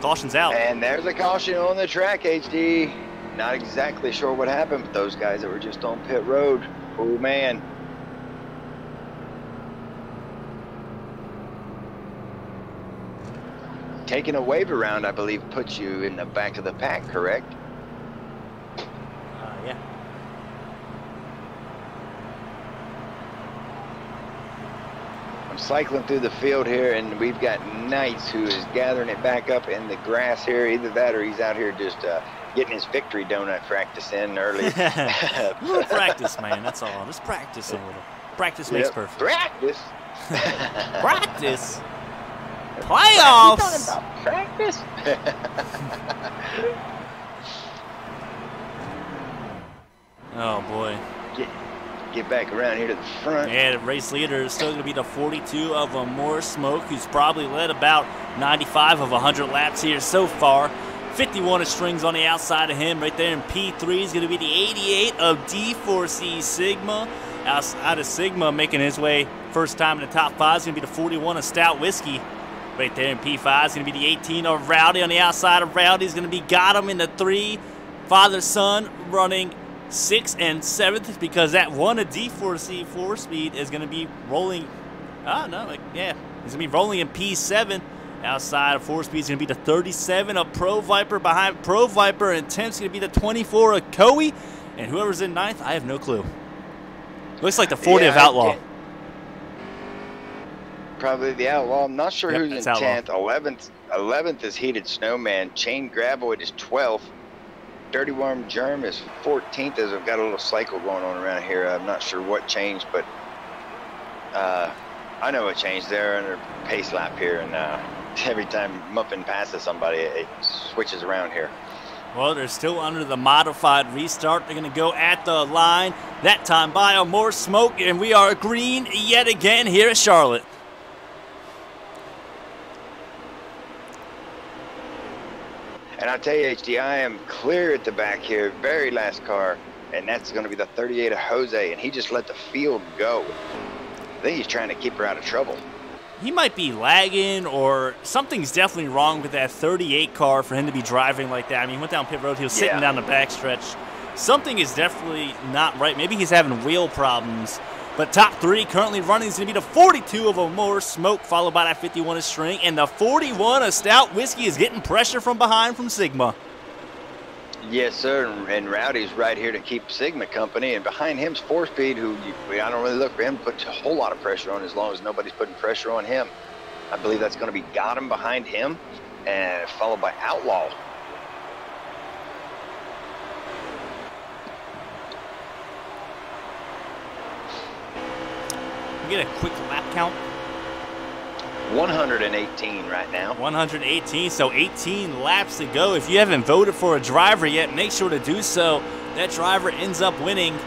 Caution's out. And there's a caution on the track, HD. Not exactly sure what happened, but those guys that were just on pit road, oh man. Taking a wave around, I believe, puts you in the back of the pack, correct? Yeah. I'm cycling through the field here, and we've got Knights who is gathering it back up in the grass here. Either that or he's out here just getting his victory donut practice in early. A little practice, man, that's all. Just practice a little. Practice makes perfect. Practice? Practice? Playoffs! You talking about practice? Oh, boy. Get back around here to the front. Yeah, the race leader is still going to be the 42 of More Smoke, who's probably led about 95 of 100 laps here so far. 51 of Strings on the outside of him. Right there in P3 is going to be the 88 of D4C Sigma. Outside of Sigma, making his way first time in the top 5 is going to be the 41 of Stout Whiskey. Right there in P5 is going to be the 18 of Rowdy. On the outside of Rowdy is going to be Got Him in the 3. Father-son running 6th and 7th, because that one of D4C 4-speed is going to be rolling. Oh, no, yeah. He's going to be rolling in P7. Outside of 4-speed is going to be the 37 of Pro Viper. Behind Pro Viper and 10th is going to be the 24 of Coey. And whoever's in 9th, I have no clue. Looks like the 40 of Outlaw. Probably the Outlaw. I'm not sure who's in Outlaw. 10th. 11th is Heated Snowman. Chain Graboid is 12th. Dirty Worm Germ is 14th, as I've got a little cycle going on around here. I'm not sure what changed, but I know what changed. They're under pace lap here, and every time Muffin passes somebody, it switches around here. Well, they're still under the modified restart. They're going to go at the line. That time by a More Smoke, and we are green yet again here at Charlotte. And I'll tell you, HD, I am clear at the back here, very last car, and that's going to be the 38 of Jose, and he just let the field go. I think he's trying to keep her out of trouble. He might be lagging, or something's definitely wrong with that 38 car for him to be driving like that. I mean, he went down pit road, he was sitting down the backstretch. Something is definitely not right. Maybe he's having wheel problems. But top 3 currently running is going to be the 42 of a More Smoke, followed by that 51 of String. And the 41 of Stout Whiskey is getting pressure from behind from Sigma. Yes, sir, and Rowdy's right here to keep Sigma company. And behind him's 4-speed, who I don't really look for him to put a whole lot of pressure on as long as nobody's putting pressure on him. I believe that's going to be Got Him behind him, and followed by Outlaw. Get a quick lap count. 118 right now. 118, so 18 laps to go. If you haven't voted for a driver yet, make sure to do so. That driver ends up winning,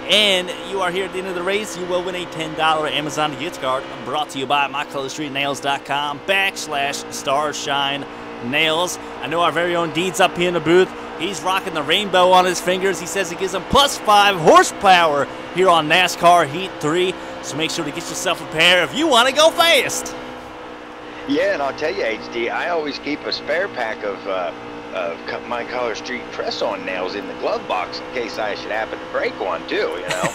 and you are here at the end of the race. You will win a $10 Amazon gift card, brought to you by mycolorstreetnails.com/Starshine Nails. I know our very own Deeds up here in the booth. He's rocking the rainbow on his fingers. He says it gives him +5 horsepower here on NASCAR Heat 3. So make sure to get yourself a pair if you want to go fast. Yeah, and I'll tell you, HD, I always keep a spare pack of My Color Street press-on nails in the glove box in case I should happen to break one too, you know.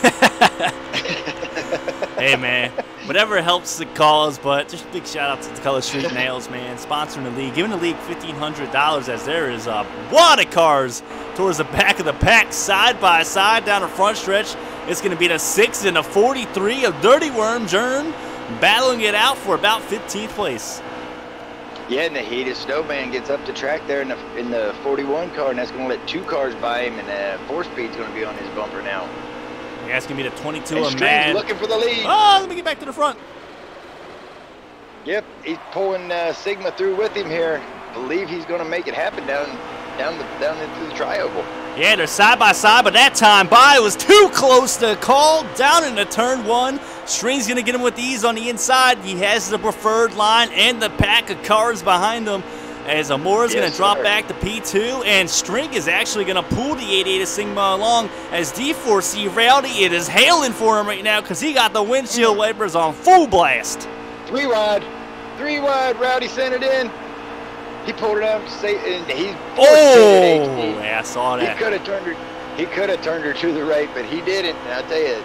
Hey, man, whatever helps the cause, but just a big shout-out to the Color Street Nails, man, sponsoring the league, giving the league $1,500 as there is a lot of cars towards the back of the pack, side by side down the front stretch. It's going to be the 6 and the 43 of Dirty Worm Jern, battling it out for about 15th place. Yeah, and the Heated Snowman gets up the track there in the 41 car, and that's going to let 2 cars by him, and 4-speed's going to be on his bumper now. Yeah, it's going to be the 22 and of Mad. looking for the lead. Oh, let me get back to the front. Yep, he's pulling Sigma through with him here. Believe he's going to make it happen down into the tri-oval. Yeah, they're side by side, but that time by was too close to call. Down into turn 1, String's going to get him with ease on the inside. He has the preferred line and the pack of cars behind him. As Amora's going to drop back to P2, and String is actually going to pull the 88 of Sigma along. As D4C Rowdy, it is hailing for him right now because he got the windshield wipers on full blast. 3 wide, Rowdy sent it in. He pulled it out and he yeah, I saw that. He could have turned her to the right, but he didn't. And I'll tell you,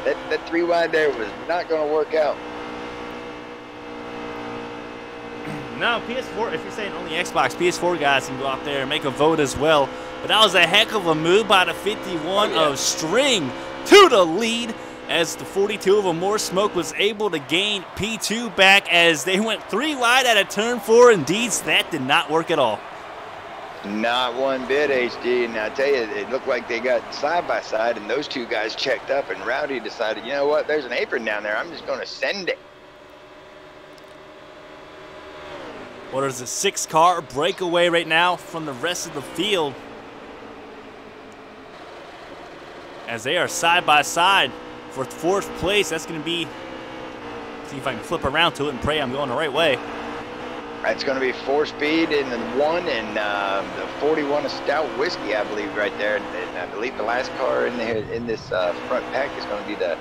that 3 wide there was not going to work out. No, PS4, if you're saying only Xbox, PS4 guys can go out there and make a vote as well. But that was a heck of a move by the 51 of String to the lead, as the 42 of Amore Smoke was able to gain P2 back as they went 3 wide at a turn 4. Indeed, that did not work at all. Not one bit, HD. And I tell you, it looked like they got side by side, and those 2 guys checked up, and Rowdy decided, you know what, there's an apron down there. I'm just going to send it. Well, there's a 6-car breakaway right now from the rest of the field, as they are side by side for 4th place. That's going to be, see if I can flip around to it and pray I'm going the right way. That's going to be 4-speed in the 1 and the 41 of Stout Whiskey, I believe, right there. And I believe the last car in this front pack is going to be the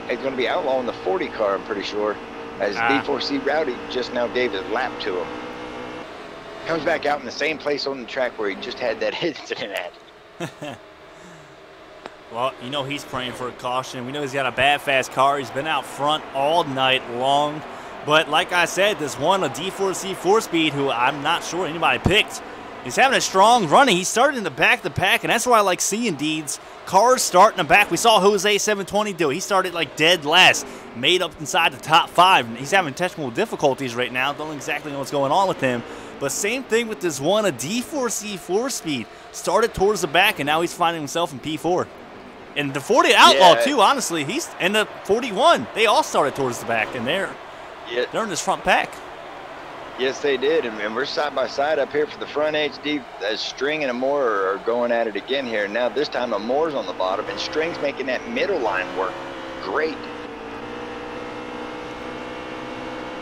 it's going to be Outlaw in the 40 car, I'm pretty sure. As D4C Rowdy just now gave his lap to him. Comes back out in the same place on the track where he just had that incident at. Well, you know he's praying for a caution. We know he's got a bad, fast car. He's been out front all night long. But like I said, this one, a D4C 4-speed, who I'm not sure anybody picked, he's having a strong run. He started in the back of the pack, and that's why I like seeing Deeds. Cars start in the back. We saw Jose 720 do it. He started like dead last, made up inside the top 5. He's having technical difficulties right now. Don't exactly know what's going on with him. But same thing with this one, a D4C 4-speed. Started towards the back, and now he's finding himself in P4. And the 40 Outlaw, too, honestly. And the 41, they all started towards the back, and they're in this front pack. Yes, they did, and we're side by side up here for the front HD. As String and Amore are going at it again here. Now this time Amore's on the bottom, and String's making that middle line work great.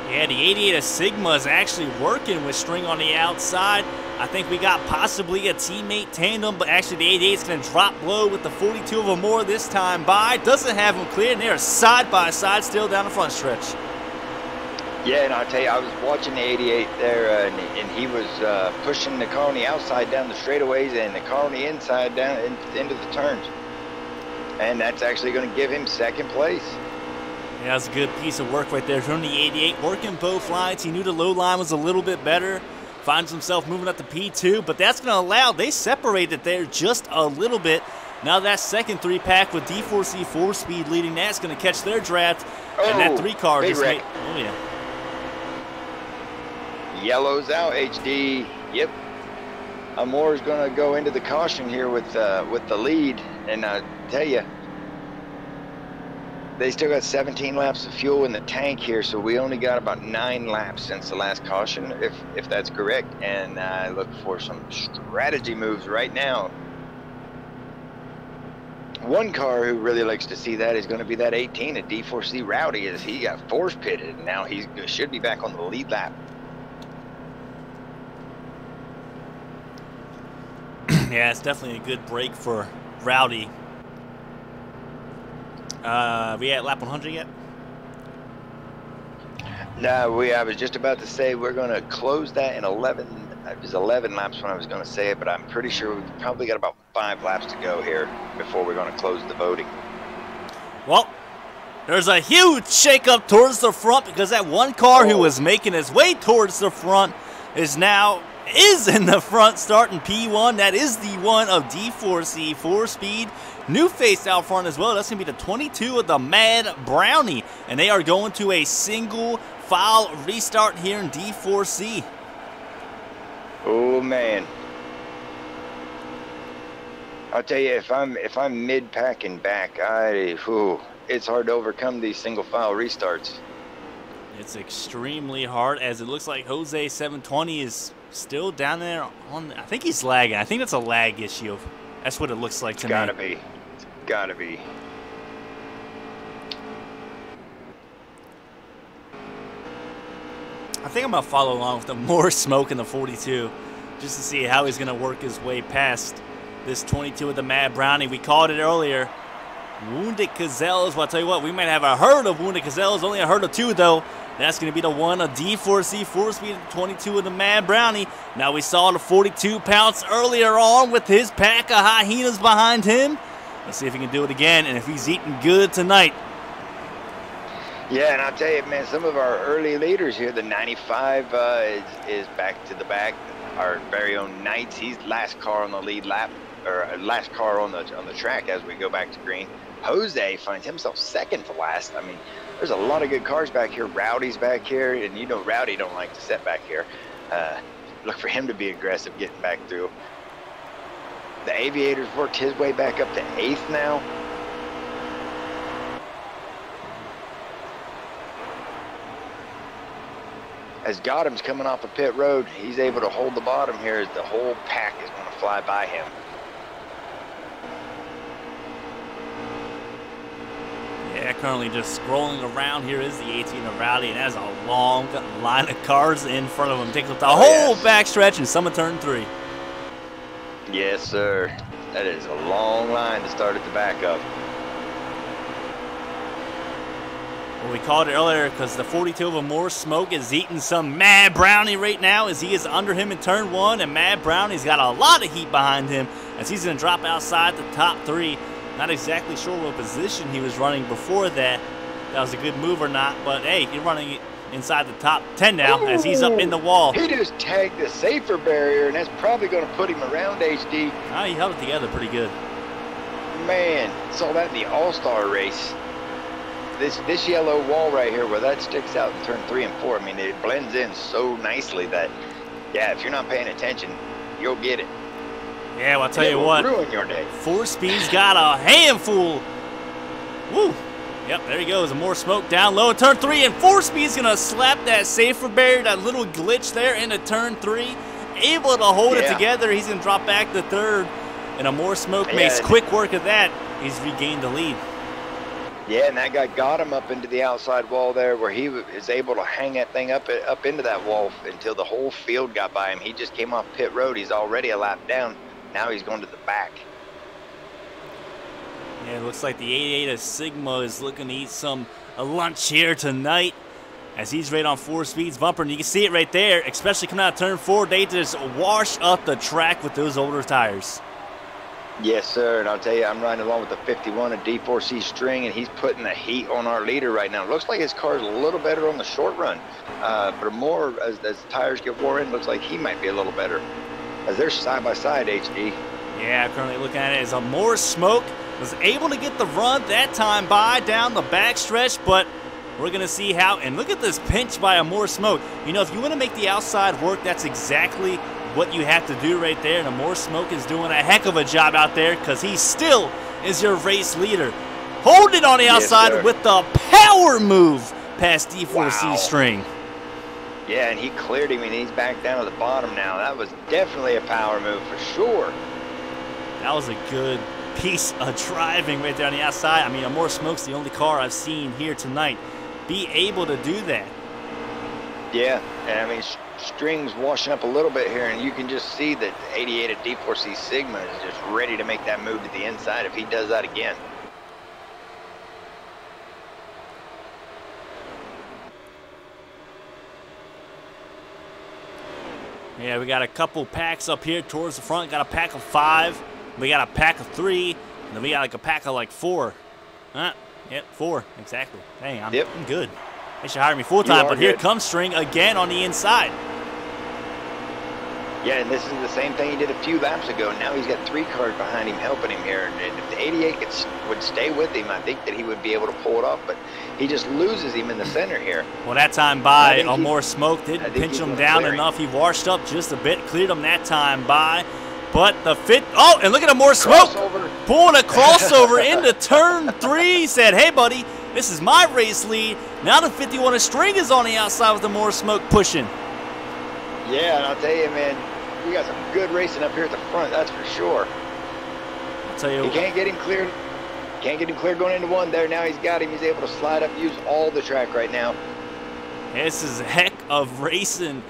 Yeah, the 88 of Sigma is actually working with String on the outside. I think we got possibly a teammate tandem, but actually the 88 is going to drop low with the 42 of Amore this time by. Doesn't have him clear, and they are side by side still down the front stretch. Yeah, and I'll tell you, I was watching the 88 there, and he was pushing the car on the outside down the straightaways and the car on the inside down into the turns. And that's actually going to give him 2nd place. Yeah, that's a good piece of work right there from the 88, working both lines. He knew the low line was a little bit better. Finds himself moving up to P2, but that's going to allow, they separated there just a little bit. Now that second 3-pack with D4C 4-speed leading, that's going to catch their draft. And that 3-car just made, oh yeah. Yellow's out, HD. Yep. Amore's going to go into the caution here with the lead, and I tell you, they still got 17 laps of fuel in the tank here, so we only got about 9 laps since the last caution, if that's correct. And I look for some strategy moves right now. One car who really likes to see that is going to be that 18 at D4C Rowdy, as he got force pitted, and now he should be back on the lead lap. Yeah, it's definitely a good break for Rowdy. We at lap 100 yet? No, I was just about to say we're going to close that in 11. It was 11 laps when I was going to say it, but I'm pretty sure we've probably got about 5 laps to go here before we're going to close the voting. Well, there's a huge shakeup towards the front because that one car who was making his way towards the front is in the front starting P1. That is the one of D4C 4-speed. New face out front as well. That's going to be the 22 of the Mad Brownie. And they are going to a single file restart here in D4C. Oh, man. I'll tell you, if I'm mid-pack and back, it's hard to overcome these single file restarts. It's extremely hard, as it looks like Jose 720 is still down there on. I think he's lagging. I think that's a lag issue. That's what it looks like to me. It's gotta be. I think I'm going to follow along with the more smoke in the 42 just to see how he's going to work his way past this 22 with the Mad Brownie. We called it earlier. Wounded Gazelles. Well, I'll tell you what, we might have a herd of Wounded Gazelles, only a herd of 2 though. That's going to be the one, a D4C 4-speed 22 with the Mad Brownie. Now we saw the 42 pounce earlier on with his pack of hyenas behind him. Let's see if he can do it again and if he's eating good tonight. Yeah, and I'll tell you, man, some of our early leaders here, the 95 is back to the back. Our very own Knights, he's last car on the lead lap, or last car on the track as we go back to green. Jose finds himself second to last. I mean, there's a lot of good cars back here. Rowdy's back here, and you know Rowdy don't like to sit back here. Look for him to be aggressive getting back through. The Aviator's worked his way back up to 8th now. As Gotham's coming off the pit road, he's able to hold the bottom here as the whole pack is going to fly by him. Yeah, currently just scrolling around. Here is the 18 of Rowdy, and that's a long line of cars in front of him. Takes up the whole backstretch and some of turn 3. Yes, sir. That is a long line to start at the back of. Well, we called it earlier because the 42 of More Smoke is eating some Mad Brownie right now as he is under him in turn 1, and Mad Brownie's got a lot of heat behind him as he's going to drop outside the top 3. Not exactly sure what position he was running before that. That was a good move or not, but hey, he's running inside the top 10 now as he's up in the wall. He just tagged the safer barrier, and that's probably going to put him around HD. Oh, he held it together pretty good. Man, saw that in the All-Star race. This yellow wall right here where that sticks out in turn 3 and 4, I mean, it blends in so nicely that, yeah, if you're not paying attention, you'll get it. Yeah, well, I'll tell you what, ruin your day. 4-speed's got a handful. Woo. Yep, there he goes. A More Smoke down low in turn 3, and 4-speed's going to slap that safer barrier, that little glitch there into turn 3. Able to hold it together. He's going to drop back to 3rd, and a More Smoke makes quick work of that. He's regained the lead. Yeah, and that guy got him up into the outside wall there where he is able to hang that thing up into that wall until the whole field got by him. He just came off pit road. He's already a lap down. Now he's going to the back. Yeah, it looks like the 88 of Sigma is looking to eat some lunch here tonight as he's right on 4-speed's bumper. And you can see it right there, especially coming out of turn 4. They just wash up the track with those older tires. Yes, sir, and I'll tell you, I'm riding along with the 51 of D4C String, and he's putting the heat on our leader right now. It looks like his car's a little better on the short run, but more as the tires get worn in, looks like he might be a little better. As they're side by side, HD. Yeah, currently looking at it as a More Smoke was able to get the run that time by down the backstretch, but we're going to see how, and look at this pinch by a More Smoke. You know, if you want to make the outside work, that's exactly what you have to do right there, and a More Smoke is doing a heck of a job out there because he still is your race leader. Hold it on the outside with the power move past D4C String. Yeah, and he cleared him, and he's back down to the bottom now. That was definitely a power move for sure. That was a good piece of driving right there on the outside. I mean, a More Smoke's the only car I've seen here tonight be able to do that. Yeah, and I mean, String's washing up a little bit here, and you can just see that 88 at D4C Sigma is just ready to make that move to the inside if he does that again. Yeah, we got a couple packs up here towards the front. Got a pack of 5. We got a pack of 3. And then we got like a pack of like 4. Yep, 4. Exactly. Dang, I'm good. They should hire me full-time, but here comes String again on the inside. Yeah, and this is the same thing he did a few laps ago. Now he's got 3 cars behind him helping him here. And if the 88 would stay with him, I think that he would be able to pull it off. But he just loses him in the center here. Well, that time by, a More Smoke didn't pinch him down enough. He washed up just a bit, cleared him that time by. But the and look at a More Smoke pulling a crossover into turn 3. He said, hey, buddy, this is my race lead. Now the 51 of String is on the outside with the More Smoke pushing. Yeah, and I'll tell you, man, we got some good racing up here at the front, that's for sure. I'll tell you. He can't get him cleared. Can't get him cleared going into 1 there. Now he's got him. He's able to slide up, use all the track right now. This is a heck of racing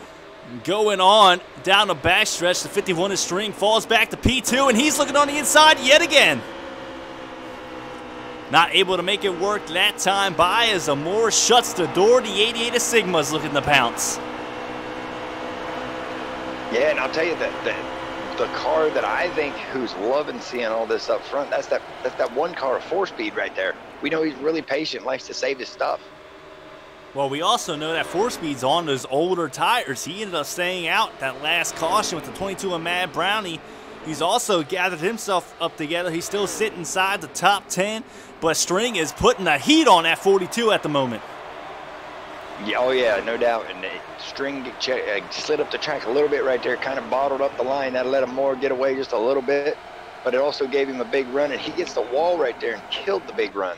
going on down the backstretch. The 51 is String, falls back to P2, and he's looking on the inside yet again. Not able to make it work that time by as Amore shuts the door. The 88 of Sigma's looking to pounce. Yeah, and I'll tell you that the car that I think who's loving seeing all this up front, that's that one car, a 4-speed right there. We know he's really patient, likes to save his stuff. Well, we also know that 4-speed's on those older tires. He ended up staying out that last caution with the 22 of Mad Brownie. He's also gathered himself up together. He's still sitting inside the top 10, but String is putting the heat on that 42 at the moment. Yeah, oh yeah, no doubt. And String slid up the track a little bit right there, kind of bottled up the line. That let him more get away just a little bit, but it also gave him a big run, and he gets the wall right there and killed the big run.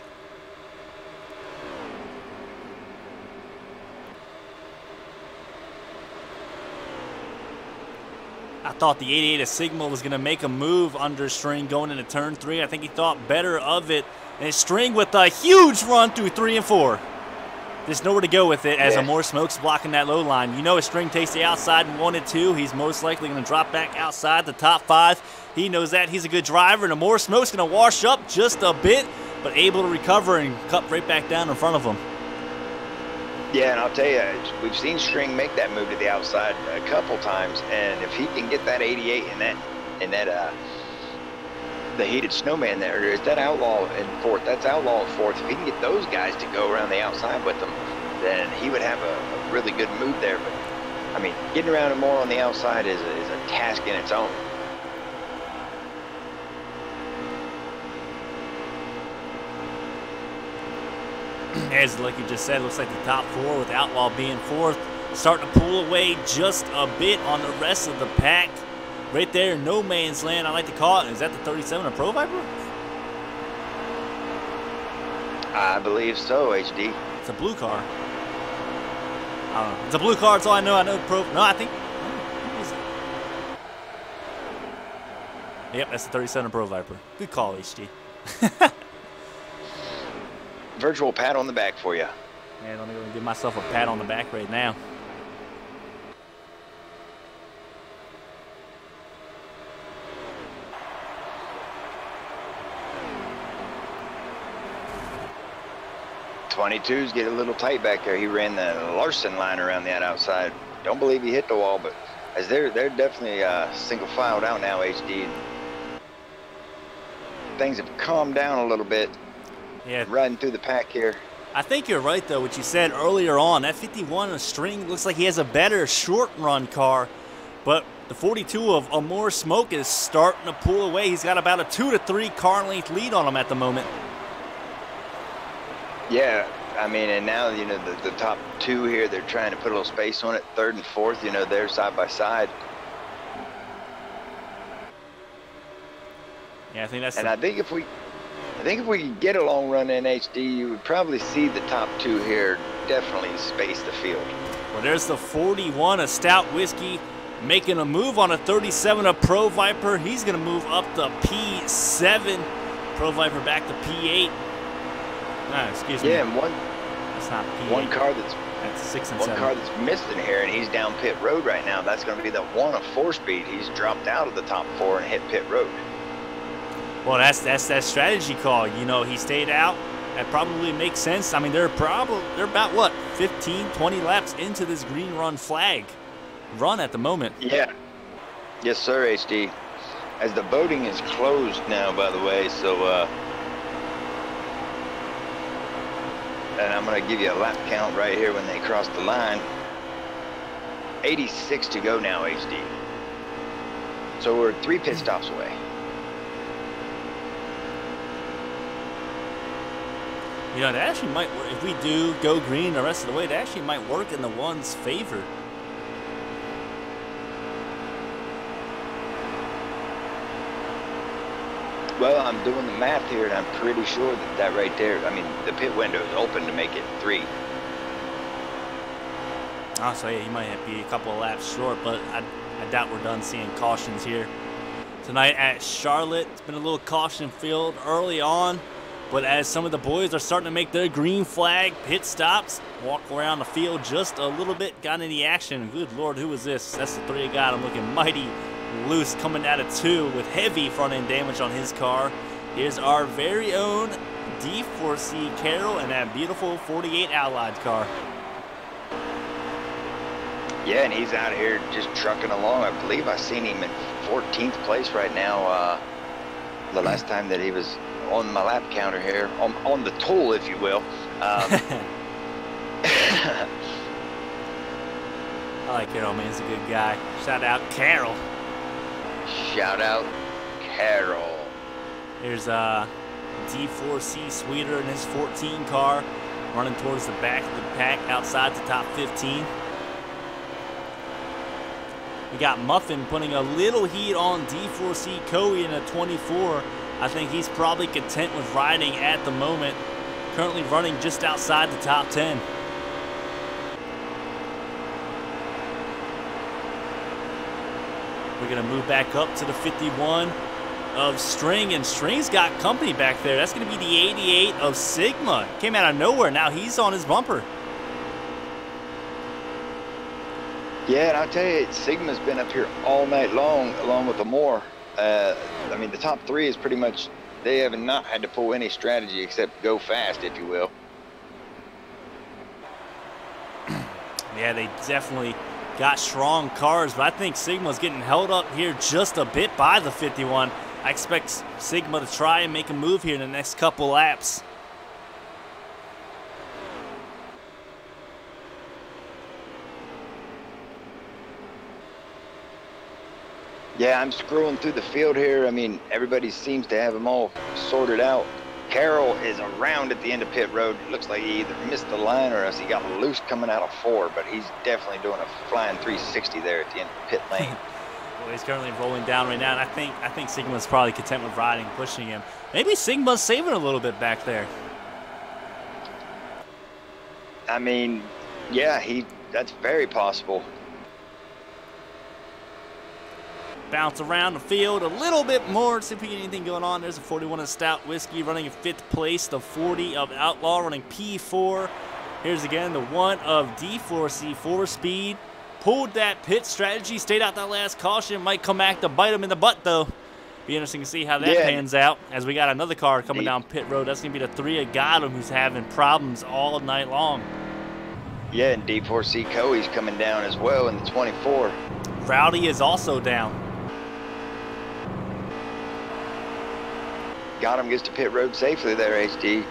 I thought the 88 of Sigma was going to make a move under String going into turn 3. I think he thought better of it. And String with a huge run through 3 and 4. There's nowhere to go with it as Amore Smoke's blocking that low line. You know if String takes the outside in 1 and 2, he's most likely going to drop back outside the top 5. He knows that. He's a good driver, and Amore Smoke's going to wash up just a bit, but able to recover and cut right back down in front of him. Yeah, and I'll tell you, we've seen String make that move to the outside a couple times, and if he can get that 88 and that the heated snowman there's that outlaw in 4th. That's outlaw in 4th. If he can get those guys to go around the outside with them, then he would have a really good move there. But I mean, getting around him more on the outside is a task in its own. As like you just said, looks like the top 4 with Outlaw being 4th, starting to pull away just a bit on the rest of the pack. Right there in no man's land, I like to call it. Is that the 37 of Pro Viper? I believe so, HD. It's a blue car. I don't know. It's a blue car, that's all I know. I know Pro. No, I think. Who is it? Yep, that's the 37 Pro Viper. Good call, HD. Virtual pat on the back for you. Man, I'm going to give myself a pat on the back right now. '22s get a little tight back there. He ran the Larson line around that outside. Don't believe he hit the wall, but as they're definitely single filed out now, HD. Things have calmed down a little bit. Yeah, riding through the pack here. I think you're right, though, what you said earlier on. That 51 of String looks like he has a better short-run car, but the 42 of Amore Smoke is starting to pull away. He's got about a 2 to 3 car length lead on him at the moment. Yeah, I mean, and now, you know, the top 2 here, they're trying to put a little space on it. 3rd and 4th, you know, they're side by side. Yeah, I think that's. And I think if we could get a long run in HD, you would probably see the top 2 here definitely space the field. Well, there's the 41 of Stout Whiskey making a move on a 37 of Pro Viper. He's going to move up to P7. Pro Viper back to P8. Excuse me. Yeah, and that's not P8. One car that's 6 and 7. One car that's missing here, and he's down pit road right now. That's going to be the 1 of 4-speed. He's dropped out of the top 4 and hit pit road. Well, that's that strategy call. You know, he stayed out. That probably makes sense. I mean, they're about, what, 15, 20 laps into this green run flag run at the moment. Yeah. Yes, sir, HD. As the voting is closed now, by the way, so, and I'm going to give you a lap count right here when they cross the line. 86 to go now, HD. So we're 3 pit stops away. You know, that actually might work. If we do go green the rest of the way, that actually might work in the 1's favor. Well, I'm doing the math here, and I'm pretty sure that right there, I mean, the pit window is open to make it 3. Oh, so yeah, you might have to be a couple of laps short, but I doubt we're done seeing cautions here tonight at Charlotte. It's been a little caution field early on. But as some of the boys are starting to make their green flag pit stops, walk around the field just a little bit, got any action. Good Lord, who is this? That's the 3 God. I'm looking mighty loose coming out of 2 with heavy front end damage on his car. Here's our very own D4C Carroll and that beautiful 48 Allied car. Yeah, and he's out here just trucking along. I believe I've seen him in 14th place right now. The last time that he was on my lap counter here, on the toll, if you will. I like Carroll, man. He's a good guy. Shout out Carroll. Shout out Carroll. Here's D4C Sweeter in his 14 car, running towards the back of the pack outside the top 15. We got Muffin putting a little heat on D4C Coey in a 24. I think he's probably content with riding at the moment. Currently running just outside the top 10. We're going to move back up to the 51 of String, and String's got company back there. That's going to be the 88 of Sigma. Came out of nowhere. Now he's on his bumper. Yeah, and I'll tell you, Sigma's been up here all night long, along with the Moore. I mean, the top 3 is pretty much, they have not had to pull any strategy except go fast, if you will. Yeah, they definitely got strong cars, but I think Sigma's getting held up here just a bit by the 51. I expect Sigma to try and make a move here in the next couple laps. Yeah, I'm scrolling through the field here. I mean, everybody seems to have them all sorted out. Carroll is around at the end of pit road. It looks like he either missed the line or else he got loose coming out of 4, but he's definitely doing a flying 360 there at the end of the pit lane. Well, he's currently rolling down right now, and I think Sigma's probably content with riding, pushing him. Maybe Sigma's saving a little bit back there. I mean, yeah, that's very possible. Bounce around the field a little bit more, see if we get anything going on. There's a 41 of Stout Whiskey running in 5th place. The 40 of Outlaw running P4. Here's again the 1 of D4C 4-speed. Pulled that pit strategy, stayed out that last caution. Might come back to bite him in the butt, though. Be interesting to see how that pans out as we got another car coming down pit road. That's going to be the 3 of Gotham, who's having problems all night long. Yeah, and D4C Coey's coming down as well in the 24. Rowdy is also down. Gotham gets to pit road safely there, HD.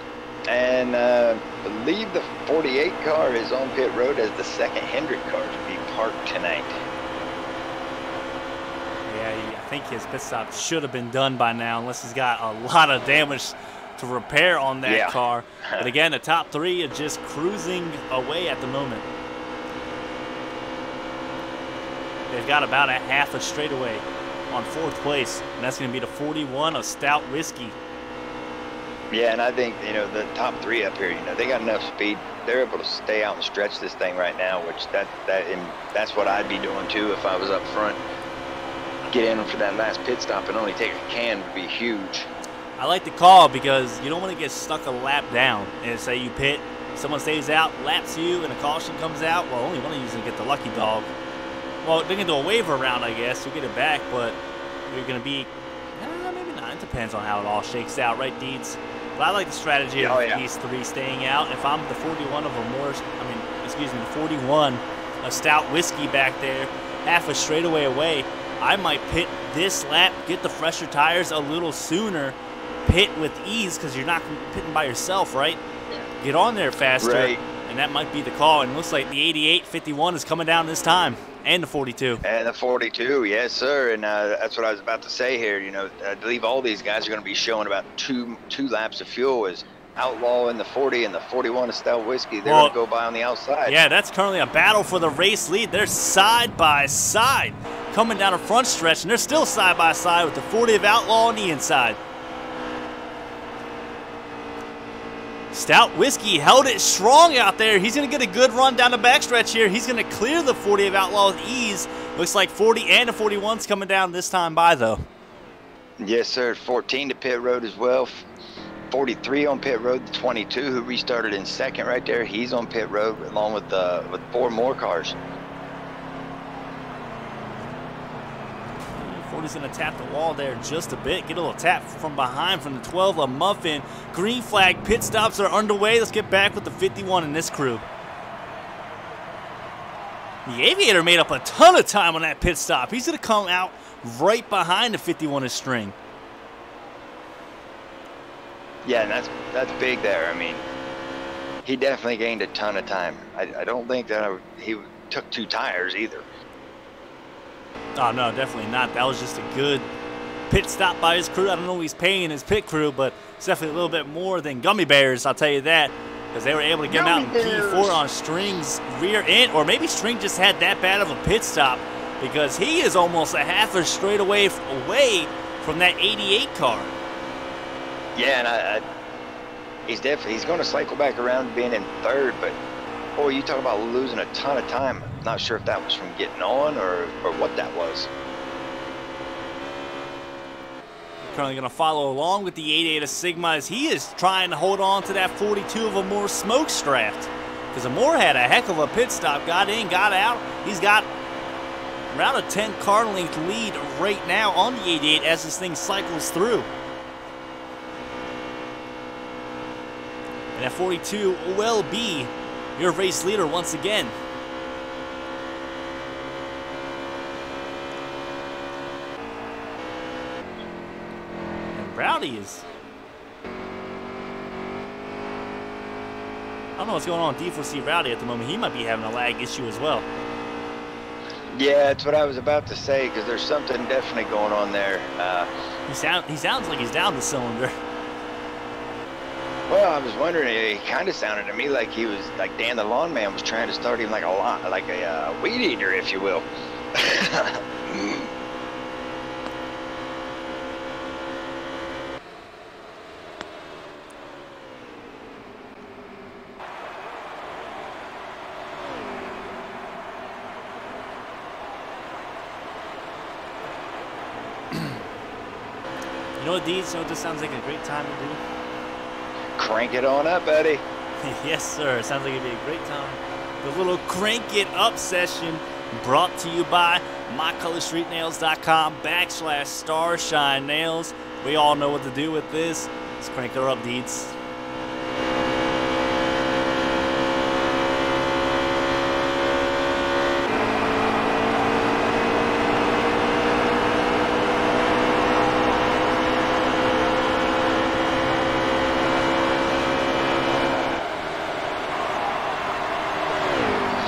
And I believe the 48 car is on pit road as the second Hendrick car to be parked tonight. Yeah, I think his pit stop should have been done by now, unless he's got a lot of damage to repair on that car. But again, the top 3 are just cruising away at the moment. They've got about a half a straightaway on 4th place, and that's going to be the 41 of Stout Whiskey. Yeah, and I think, you know, the top 3 up here, you know, they got enough speed. They're able to stay out and stretch this thing right now, which that's what I'd be doing too if I was up front. Get in for that last pit stop and only take a can would be huge. I like the call because you don't want to get stuck a lap down. And say you pit, someone stays out, laps you, and a caution comes out. Well, only one of you is going to get the lucky dog. Well, they're going to do a waiver round, I guess. You'll get it back, but you're going to be, maybe not. It depends on how it all shakes out, right, Deeds? But I like the strategy of these 3 staying out. If I'm the 41 of the 41 of Stout Whiskey back there, half a straightaway away, I might pit this lap, get the fresher tires a little sooner, pit with ease because you're not pitting by yourself, right? Get on there faster, and that might be the call. And it looks like the 88, 51 is coming down this time. And the 42. And the 42, yes, sir. And that's what I was about to say here. You know, I believe all these guys are going to be showing about two laps of fuel as Outlaw in the 40 and the 41 of Stout Whiskey. They're going to go by on the outside. Yeah, that's currently a battle for the race lead. They're side by side coming down a front stretch, and they're still side by side with the 40 of Outlaw on the inside. Stout Whiskey held it strong out there. He's going to get a good run down the backstretch here. He's going to clear the 40 of Outlaw with ease. Looks like 40 and the 41's coming down this time by, though. Yes, sir. 14 to pit road as well. 43 on pit road, the 22 who restarted in second right there. He's on pit road along with 4 more cars. 40's going to tap the wall there just a bit. Get a little tap from behind from the 12 of Muffin. Green flag pit stops are underway. Let's get back with the 51 in this crew. The Aviator made up a ton of time on that pit stop. He's going to come out right behind the 51 string. Yeah, and that's big there. I mean, he definitely gained a ton of time. I don't think that he took 2 tires either. Oh, no, definitely not. That was just a good pit stop by his crew. I don't know what he's paying his pit crew, but it's definitely a little bit more than Gummy Bears, I'll tell you that, because they were able to get him out in P4 on String's rear end, or maybe String just had that bad of a pit stop, because he is almost a half a straightaway away from that 88 car. Yeah, and he's going to cycle back around being in third, but boy, you talk about losing a ton of time. I'm not sure if that was from getting on or what that was. Currently going to follow along with the 88 of Sigma as he is trying to hold on to that 42 of Amore smokes draft, because Amore had a heck of a pit stop, got in, got out. He's got around a 10 car length lead right now on the 88 as this thing cycles through. And that 42 will be your race leader once again. And Rowdy is... I don't know what's going on with D4C Rowdy at the moment. He might be having a lag issue as well. Yeah, that's what I was about to say, because there's something definitely going on there. He sounds like he's down the cylinder. Well, I was wondering, he kind of sounded to me like he was, like Dan the Lawn Man was trying to start him like a weed eater, if you will. You know what, Deeds? You know what this sounds like a great time to do? Crank it on up, buddy. Yes, sir. Sounds like it'd be a great time. The little crank it up session brought to you by mycolorstreetnails.com/starshine nails. We all know what to do with this. Let's crank her up, Deeds.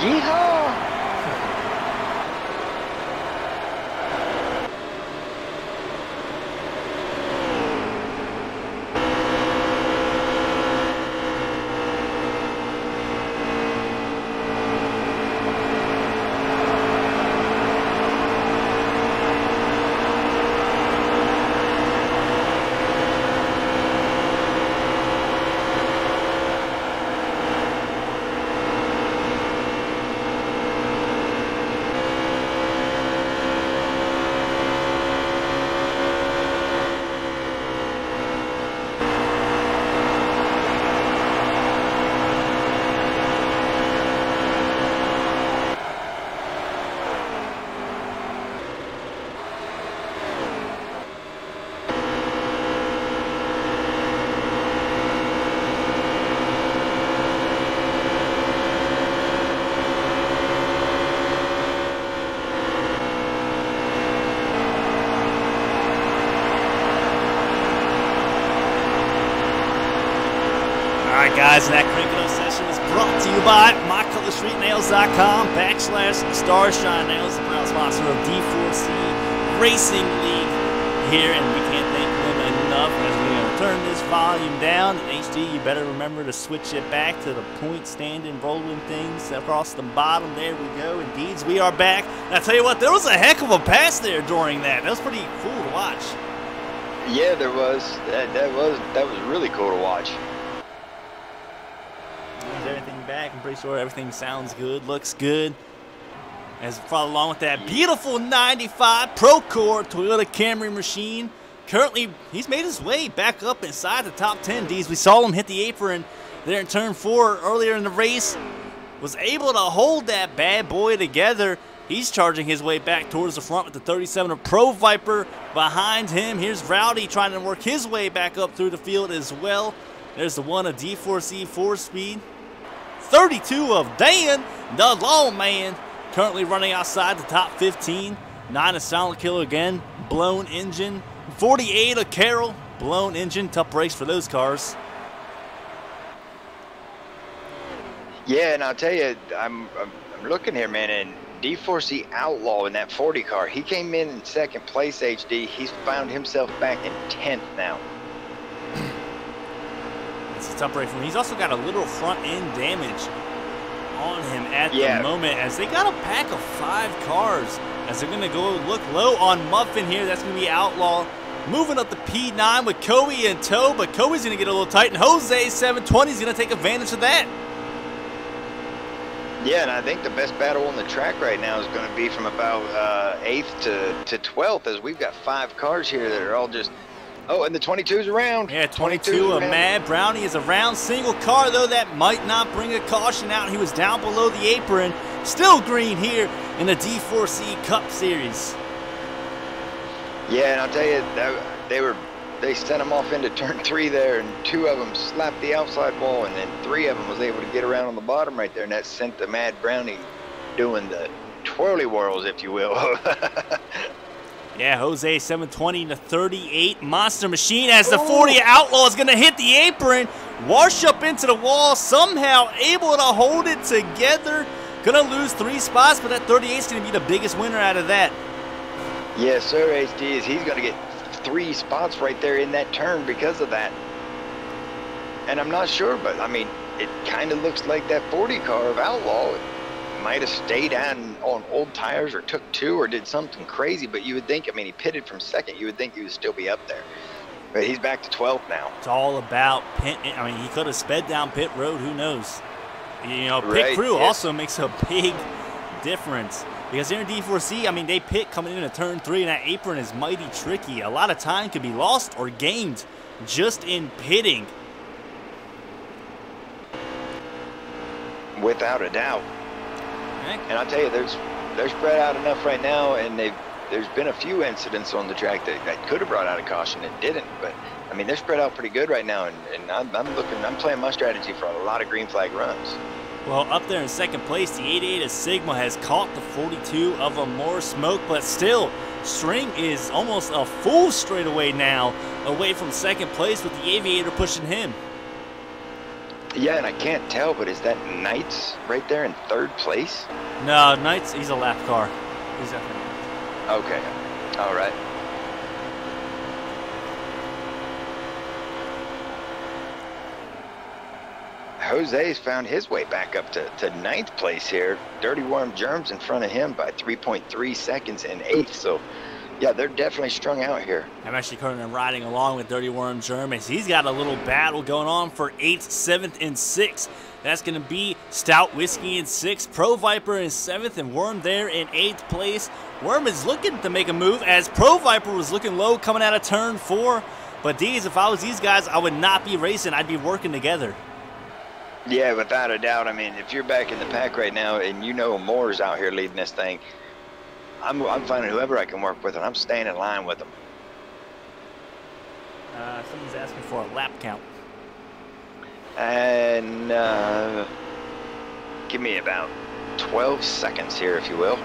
Yeehaw! Alright guys, and that crank it up session is brought to you by mycolorstreetnails.com/starshine nails, the proud sponsor of D4C Racing League here, and we can't thank them enough. As we're going to turn this volume down, and HD, you better remember to switch it back to the point standing rolling things across the bottom. There we go. Indeed, we are back. And I tell you what, there was a heck of a pass there during that. That was pretty cool to watch. Yeah, there was. That was really cool to watch. Everything back. I'm pretty sure everything sounds good, looks good. As we follow along with that beautiful 95 Procore Toyota Camry machine currently, he's made his way back up inside the top 10, D's. We saw him hit the apron there in turn 4 earlier in the race. Was able to hold that bad boy together. He's charging his way back towards the front with the 37 of Pro Viper behind him. Here's Rowdy trying to work his way back up through the field as well. There's the 1 of D4C 4-speed. 32 of Dan, the Lawman, currently running outside the top 15. 9 of Silent Killer again, blown engine. 48 of Carroll, blown engine. Tough race for those cars. Yeah, and I'll tell you, I'm looking here, man, and D4C Outlaw in that 40 car, he came in second place, HD. He's found himself back in 10th now. It's a tough break for him. He's also got a little front end damage on him at the moment, as they got a pack of 5 cars as they're going to go look low on Muffin here. That's going to be Outlaw. Moving up the P9 with Kobe in tow, but Kobe's going to get a little tight, and Jose 720 is going to take advantage of that. Yeah, and I think the best battle on the track right now is going to be from about 8th to 12th, as we've got 5 cars here that are all just... Oh, and the 22's around. Yeah, 22 of Mad Brownie is around. Single car, though, that might not bring a caution out. He was down below the apron. Still green here in the D4C Cup Series. Yeah, and I'll tell you, they sent him off into turn 3 there, and 2 of them slapped the outside wall, and then 3 of them was able to get around on the bottom right there, and that sent the Mad Brownie doing the twirly whirls, if you will. Yeah, Jose 720 to 38. Monster Machine as the 40 Outlaw is going to hit the apron. Wash up into the wall. Somehow able to hold it together. Going to lose 3 spots, but that 38 is going to be the biggest winner out of that. Yes, sir, HD. He's going to get 3 spots right there in that turn because of that. And I'm not sure, but, I mean, it kind of looks like that 40 car of Outlaw might have stayed on old tires or took 2 or did something crazy, but you would think, I mean, he pitted from 2nd. You would think he would still be up there. But he's back to 12th now. It's all about pit. I mean, he could have sped down pit road. Who knows? You know, pit Right, crew yes. also makes a big difference. Because here in D4C, I mean, they pit coming into turn 3, and that apron is mighty tricky. A lot of time could be lost or gained just in pitting. Without a doubt. And I'll tell you, they're spread out enough right now, and there's been a few incidents on the track that could have brought out a caution and didn't. But I mean, they're spread out pretty good right now, and I'm playing my strategy for a lot of green flag runs. Well, up there in second place, the 88 of Sigma has caught the 42 of a More Smoke, but still, String is almost a full straightaway now away from second place with the Aviator pushing him. Yeah, and I can't tell, but is that Knights right there in 3rd place? No, Knights, he's a lap car. He's definitely. Okay, all right. Jose's found his way back up to 9th place here. Dirty Worm Germs in front of him by 3.3 seconds in 8th. So, yeah, they're definitely strung out here. I'm actually currently riding along with Dirty Worm Germ as he's got a little battle going on for 8th, 7th, and 6th. That's going to be Stout Whiskey in 6th, Pro Viper in 7th, and Worm there in 8th place. Worm is looking to make a move as Pro Viper was looking low coming out of turn 4. But these, if I was these guys, I would not be racing. I'd be working together. Yeah, without a doubt. I mean, if you're back in the pack right now and you know Moore's out here leading this thing, I'm finding whoever I can work with, and I'm staying in line with them. Someone's asking for a lap count. And give me about 12 seconds here, if you will.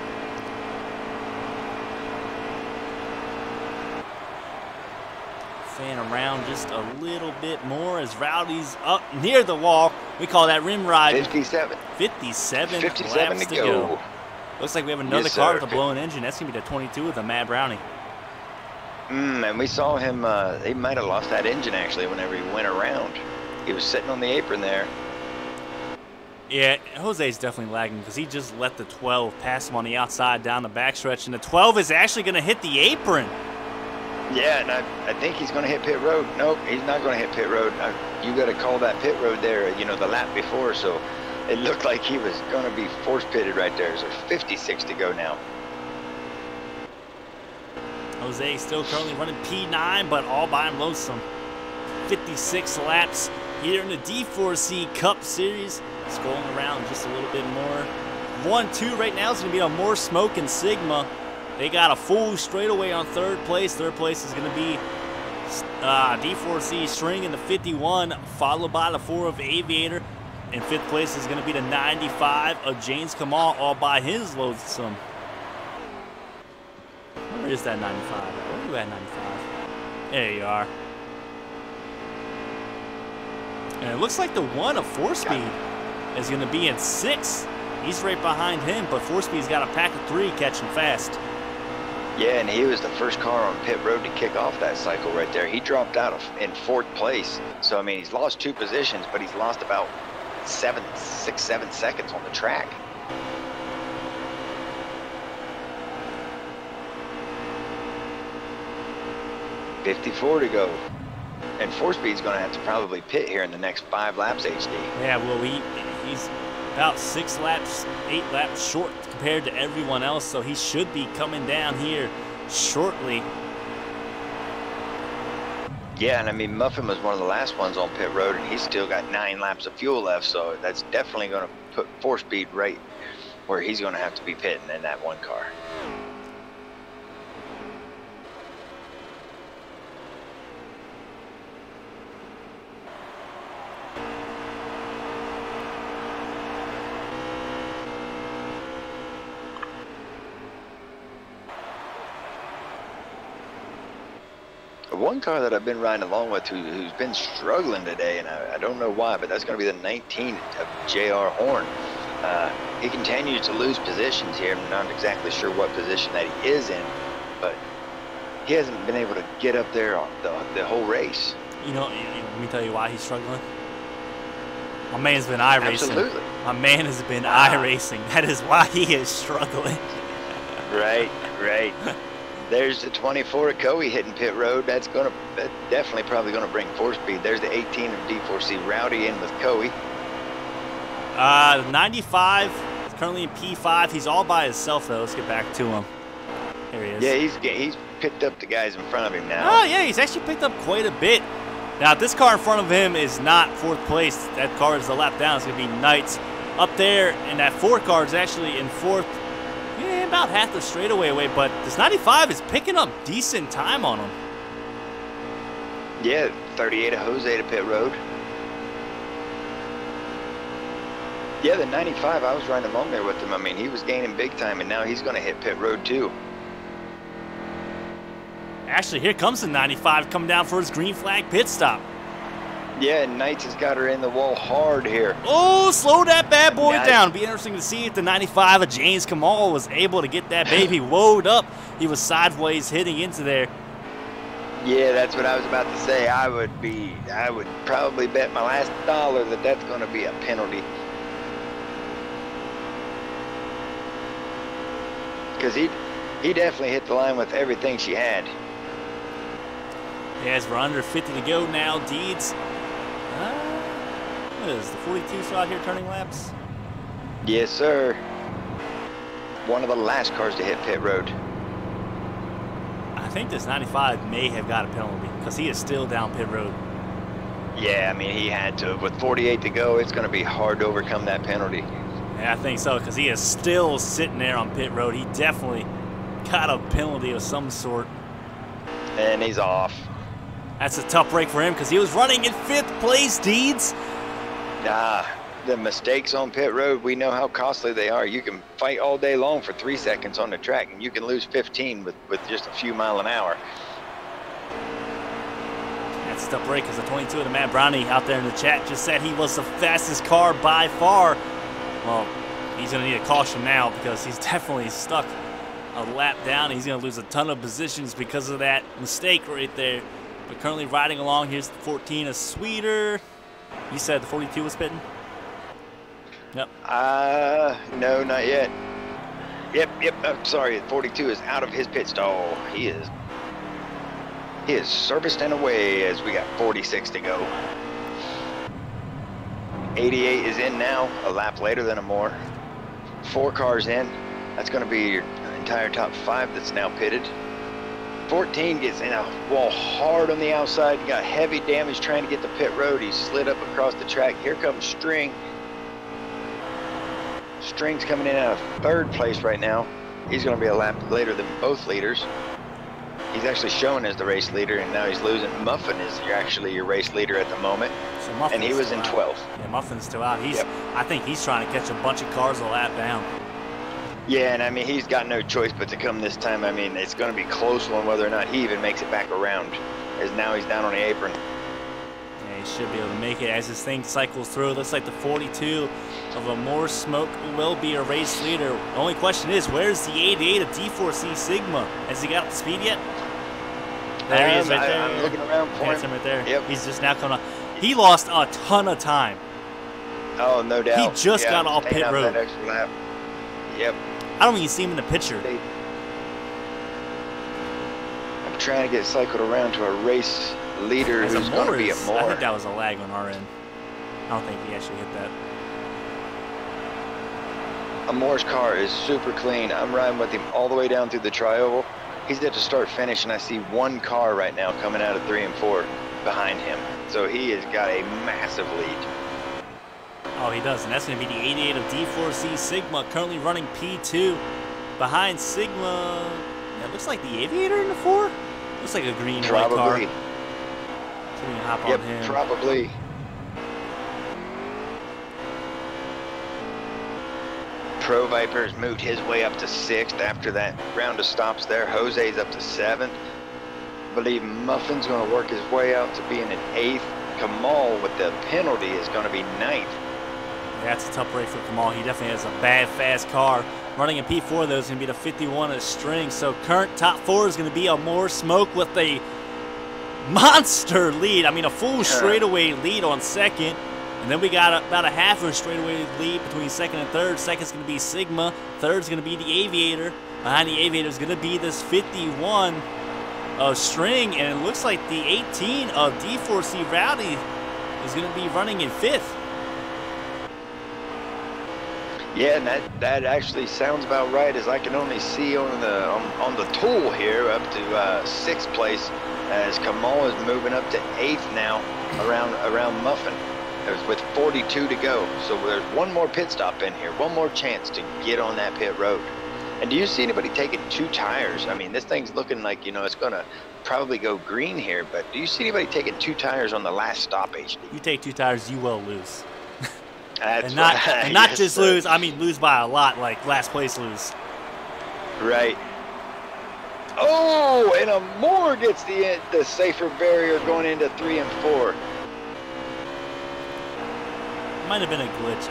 Fan around just a little bit more as Rowdy's up near the wall. We call that rim ride. 57. 57 57 laps to go. Looks like we have another Yes, car sir. with a blown engine. That's going to be the 22 with the Mad Brownie. And we saw him, he might have lost that engine actually whenever he went around. He was sitting on the apron there. Yeah, Jose's definitely lagging because he just let the 12 pass him on the outside down the backstretch, and the 12 is actually going to hit the apron. Yeah, and I think he's going to hit pit road. Nope, he's not going to hit pit road. You got to call that pit road there, you know, the lap before. So it looked like he was going to be force pitted right there. So 56 to go now. Jose still currently running P9, but all by him lonesome. 56 laps here in the D4C Cup Series. Scrolling around just a little bit more. 1-2 right now is going to be on More Smoke and Sigma. They got a full straightaway on third place. Third place is going to be D4C String in the 51, followed by the 4 of Aviator. And fifth place is going to be the 95 of James Kamal, all by his lonesome. Where is that 95? Where are you at, 95? There you are. And it looks like the 1 of 4Speed is going to be in 6th. He's right behind him, but 4Speed's got a pack of 3 catching fast. Yeah, and he was the first car on pit road to kick off that cycle right there. He dropped out in 4th place. So, I mean, he's lost 2 positions, but he's lost about 6, 7 seconds on the track. .54 to go. And 4Speed's going to have to probably pit here in the next 5 laps, HD. Yeah, well, he's about 6 laps, 8 laps short compared to everyone else, so he should be coming down here shortly. Yeah, and I mean, Muffin was one of the last ones on pit road, and he's still got 9 laps of fuel left, so that's definitely going to put 4Speed right where he's going to have to be pitting in that one car. One car that I've been riding along with who's been struggling today, and I don't know why, but that's going to be the 19 of JR Horn. He continues to lose positions here. I'm not exactly sure what position that he is in, but he hasn't been able to get up there on the whole race. You know, let me tell you why he's struggling. My man's been iRacing. Absolutely. My man has been iRacing. That is why he is struggling. Right. There's the 24 of Coey hitting pit road. That's definitely probably gonna bring 4Speed. There's the 18 of D4C Rowdy in with Coey. 95 is currently in P5. He's all by himself though. Let's get back to him. There he is. Yeah, he's picked up the guys in front of him now. Oh yeah, he's actually picked up quite a bit. Now this car in front of him is not 4th place. That car is the lap down. It's gonna be Knights up there, and that 4 car is actually in 4th. Yeah, about half the straightaway away, but this 95 is picking up decent time on him. Yeah, 38 of Jose to pit road. Yeah, the 95, I was riding along there with him. I mean, he was gaining big time, and now he's going to hit pit road too. Actually, here comes the 95 coming down for his green flag pit stop. Yeah, Knights has got her in the wall hard here. Oh, slow that bad boy down. Be interesting to see if the 95 of James Kamal was able to get that baby woed up. He was sideways hitting into there. Yeah, that's what I was about to say. I would probably bet my last dollar that that's going to be a penalty. Because he definitely hit the line with everything she had. As we're under 50 to go now, Deeds. What is the 42 so out here turning laps? Yes, sir. One of the last cars to hit pit road. I think this 95 may have got a penalty because he is still down pit road. Yeah, I mean, he had to. With 48 to go, it's going to be hard to overcome that penalty. Yeah, I think so because he is still sitting there on pit road. He definitely got a penalty of some sort. And he's off. That's a tough break for him because he was running in 5th place, Deeds. The mistakes on pit road, we know how costly they are. You can fight all day long for 3 seconds on the track, and you can lose 15 with just a few miles an hour. That's a tough break because the 22 of the Matt Brownie out there in the chat just said he was the fastest car by far. Well, he's going to need a caution now because he's definitely stuck a lap down. He's going to lose a ton of positions because of that mistake right there. But currently riding along, here's the 14 of Sweeter. You said the 42 was pitting? Yep. No, not yet. Yep, I'm sorry. 42 is out of his pit stall. He is serviced and away as we got 46 to go. 88 is in now, a lap later than Amore. 4 cars in. That's going to be your entire top 5 that's now pitted. 14 gets in a wall hard on the outside. Got heavy damage trying to get the pit road. He slid up across the track. Here comes String. String's coming in out of 3rd place right now. He's going to be a lap later than both leaders. He's actually showing as the race leader, and now he's losing. Muffin is actually your race leader at the moment, So and he was in 12th. Yeah, Muffin's still out. Yep. I think he's trying to catch a bunch of cars a lap down. Yeah, and I mean, he's got no choice but to come this time. I mean, it's going to be close on whether or not he even makes it back around, as now he's down on the apron. Yeah, he should be able to make it as this thing cycles through. It looks like the 42 of a More Smoke will be a race leader. The only question is, where's the 88 of D4C Sigma? Has he got up to speed yet? There he is right there. I'm looking around for That's him. him right there. Yep. He's just now coming up. He lost a ton of time. Oh, no doubt. He just got off staying pit out road. that extra lap. Yep. I don't even see him in the picture. I'm trying to get cycled around to a race leader As a who's going to be a I more. think that was a lag on our end. I don't think he actually hit that. Amore's car is super clean. I'm riding with him all the way down through the tri-oval. He's at the start-finish, and I see one car right now coming out of 3 and 4 behind him. So he has got a massive lead. Oh, he does, and that's going to be the 88 of D4C Sigma, currently running P2. Behind Sigma, it looks like the Aviator in the 4? Looks like a green white car. Probably. So we can hop Yep, on him. probably. Pro Viper's moved his way up to 6th after that round of stops there. Jose's up to 7th. I believe Muffin's going to work his way out to being an 8th. Kamal with the penalty is going to be 9th. Yeah, that's a tough race for Kamal. He definitely has a bad, fast car. Running in P4, though, is going to be the 51 of String. So current top 4 is going to be a More Smoke with a monster lead. I mean, a full straightaway lead on 2nd. And then we got about a half of a straightaway lead between 2nd and 3rd. 2nd's going to be Sigma. 3rd's going to be the Aviator. Behind the Aviator is going to be this 51 of String. And it looks like the 18 of D4C Rowdy is going to be running in 5th. Yeah, and that actually sounds about right, as I can only see on the tool here up to 6th place, as Kamal is moving up to 8th now around Muffin. There's with 42 to go, so there's one more pit stop in here, one more chance to get on that pit road. And do you see anybody taking 2 tires? I mean, this thing's looking like, you know, it's gonna probably go green here, but do you see anybody taking 2 tires on the last stop, HD? You take 2 tires, you will lose. That's And not, right. and not Yes, just sir. lose, I mean lose by a lot, like last place lose. Right. Oh, and a Moore gets the safer barrier going into 3 and 4. Might have been a glitch.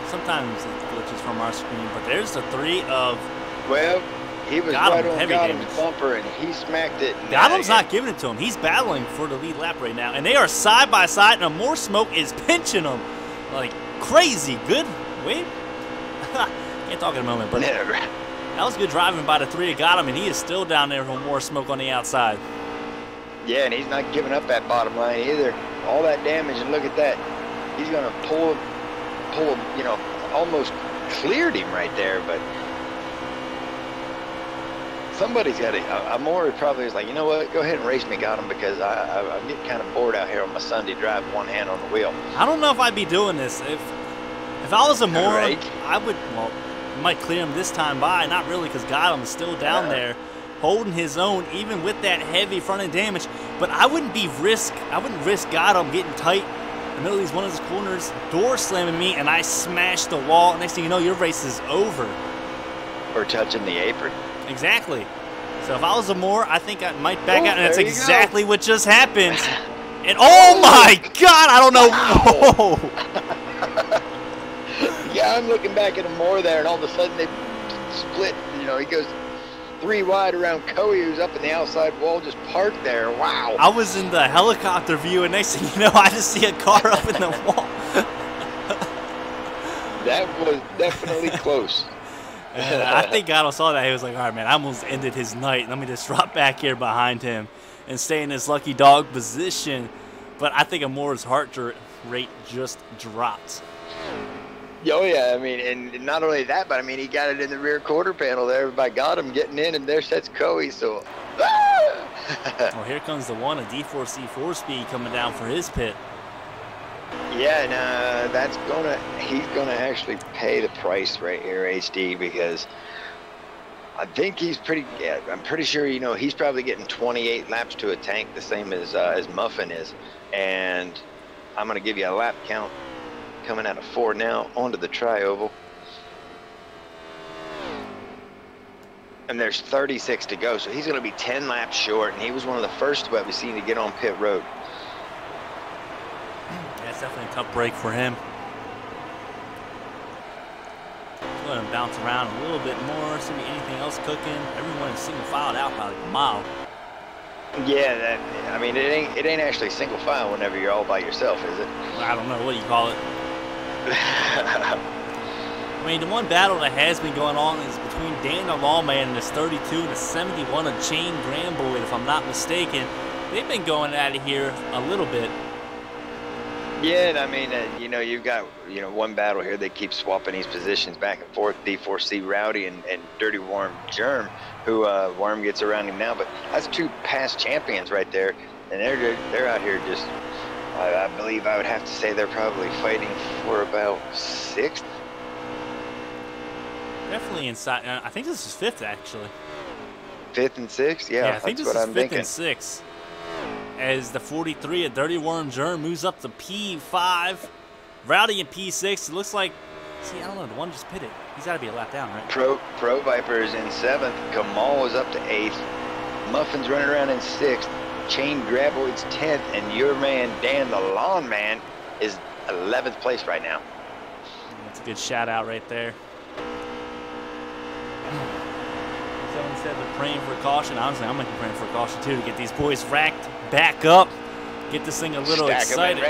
Sometimes it glitches from our screen, but there's the 3 of... Well, he was Got right him, on heavy Gotham's damage. bumper, and he smacked it. Gotham's not giving it to him. He's battling for the lead lap right now. And they are side by side, and a More Smoke is pinching him. Like, crazy. Good. Wait. Can't talk in a moment, but that was good driving by the 3 of Gotham, and he is still down there with More Smoke on the outside. Yeah, and he's not giving up that bottom line either. All that damage, and look at that. He's going to pull, you know, almost cleared him right there, but somebody's got to. Amore probably is like, you know what, go ahead and race me, Gotham, because I'm getting kind of bored out here on my Sunday drive, one hand on the wheel. I don't know if I'd be doing this. If I was Amore, Right. I would, well, might clear him this time by. Not really, because Gotham's still down there, holding his own, even with that heavy front end damage. But I wouldn't risk Gotham getting tight in the middle of these one of his corners, door slamming me, and I smash the wall. Next thing you know, your race is over. Or touching the apron. Exactly. So if I was Amore, I think I might back out, and that's there you exactly what just happened. And oh my God, I don't know. Whoa. Yeah, I'm looking back at Amore there, and all of a sudden they split. You know, he goes 3 wide around Coey, who's up in the outside wall, just parked there. Wow. I was in the helicopter view, and next thing you know, I just see a car up in the wall. That was definitely close. I think Gatto saw that. He was like, all right, man, I almost ended his night. Let me just drop back here behind him and stay in this lucky dog position. But I think Amore's heart rate just dropped. Oh yeah, I mean, and not only that, but I mean, he got it in the rear quarter panel there. By God, I'm getting in, and there sets Coey. So, Well, here comes the one, a D4C 4-speed coming down for his pit. yeah, and he's gonna actually pay the price right here, HD, because I think he's pretty. Yeah, I'm pretty sure he's probably getting 28 laps to a tank, the same as Muffin is, and I'm gonna give you a lap count. Coming out of 4 now onto the tri-oval. And there's 36 to go, so he's going to be 10 laps short, and he was one of the first we've seen to get on pit road. Yeah, it's definitely a tough break for him. Let him bounce around a little bit more, see anything else cooking. Everyone is single filed out by like a mile. Yeah, I mean, it ain't actually single file whenever you're all by yourself, is it? I don't know what you call it. I mean, the one battle that has been going on is between Dan the Lawman and his 32 and the 71 of Chain Gramboyd, if I'm not mistaken. They've been going at it here a little bit. Yeah, and I mean, you've got, one battle here. They keep swapping these positions back and forth. D4C Rowdy and Dirty Worm Germ, who Worm gets around him now. But that's 2 past champions right there, and they're out here just. I believe I would have to say they're probably fighting for about 6th. Definitely inside. I think this is 5th, actually. 5th and 6th? Yeah, I think that's this what is I'm 5th thinking. and 6th. As the 43 of Dirty Worm Germ moves up to P5. Rowdy in P6. It looks like, I don't know, the one just pitted. He's got to be a lap down, right? Pro Viper is in 7th. Kamal is up to 8th. Muffin's running around in 6th. Chain Graboid's 10th, and your man Dan the Lawn Man is 11th place right now. That's a good shout out right there. Someone said they're praying for caution. Honestly, I'm going to be praying for caution too to get these boys racked back up, get this thing a little excited.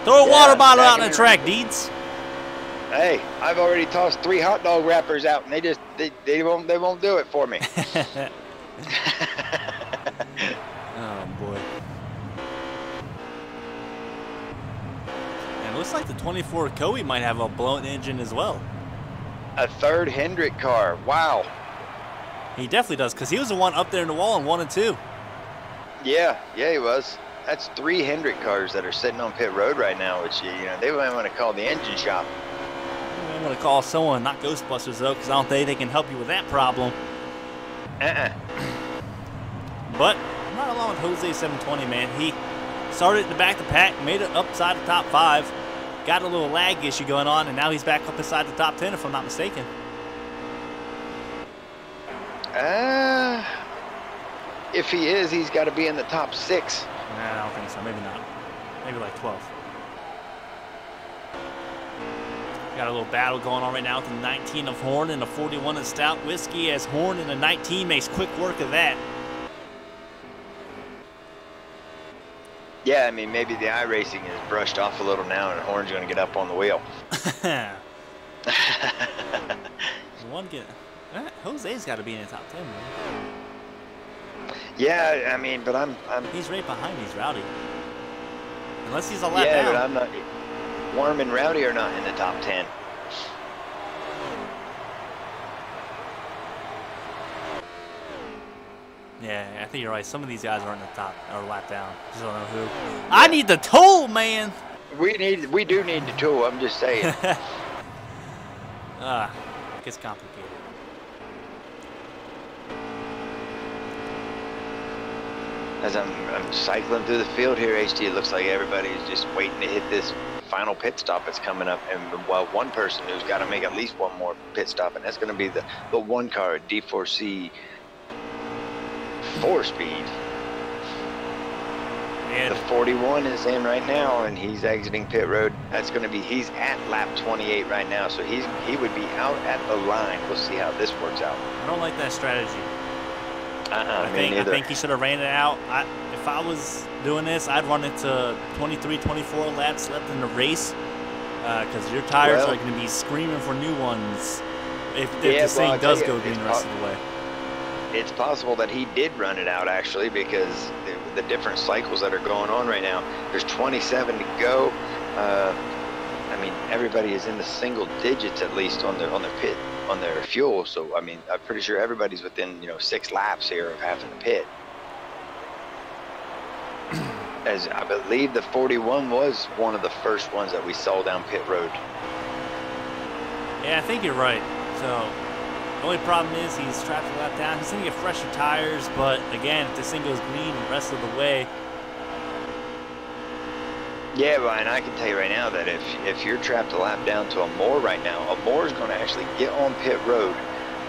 Throw a water bottle out in the track, Deeds. Hey, I've already tossed 3 hot dog wrappers out, and they won't do it for me. Oh boy. And it looks like the 24 Coey might have a blown engine as well. A 3rd Hendrick car. Wow. He definitely does, because he was the one up there in the wall in 1 and 2. Yeah, he was. That's 3 Hendrick cars that are sitting on pit road right now, which, they might want to call the engine shop. I'm going to call someone, not Ghostbusters, though, because I don't think they can help you with that problem. But I'm not along with Jose 720, man. He started in the back of the pack, made it upside the top 5, got a little lag issue going on, and now he's back up inside the top 10, if I'm not mistaken. If he is, he's got to be in the top 6. Nah, I don't think so. Maybe not. Maybe like 12. Got a little battle going on right now with the 19 of Horn and the 41 of Stout Whiskey, as Horn and the 19 makes quick work of that. Yeah, I mean, maybe the iRacing is brushed off a little now, and Horn's going to get up on the wheel. Jose's got to be in the top 10, man. Yeah, I mean, but I'm he's right behind me. He's Rowdy. Unless he's a lap down. Yeah, but I'm not. Worm and Rowdy are not in the top 10. Yeah, I think you're right. Some of these guys are in the top or lap down. Just don't know who. I need the tool, man. We do need the tool. I'm just saying. It gets complicated. As I'm cycling through the field here, HD, it looks like everybody's just waiting to hit this final pit stop that's coming up. And well, one person who's got to make at least one more pit stop, and that's going to be the one car, D4C 4-speed. The 41 is in right now, and he's exiting pit road. That's going to be, he's at lap 28 right now, so he would be out at the line. We'll see how this works out. I don't like that strategy. I me think he should have ran it out. If I was doing this, I'd run it to 23, 24 laps left in the race, because your tires are going to be screaming for new ones if this thing does go green the rest of the way. It's possible that he did run it out, actually, because the different cycles that are going on right now. There's 27 to go. I mean, everybody is in the single digits at least on their fuel. So I mean, I'm pretty sure everybody's within 6 laps here of having to pit. As I believe the 41 was one of the first ones that we saw down pit road. Yeah, I think you're right. So the only problem is he's trapped a lap down. He's going to get fresher tires, but again, if this thing goes green the rest of the way. Yeah, Ryan, I can tell you right now that if you're trapped a lap down to a Moore right now, a Moore is going to actually get on pit road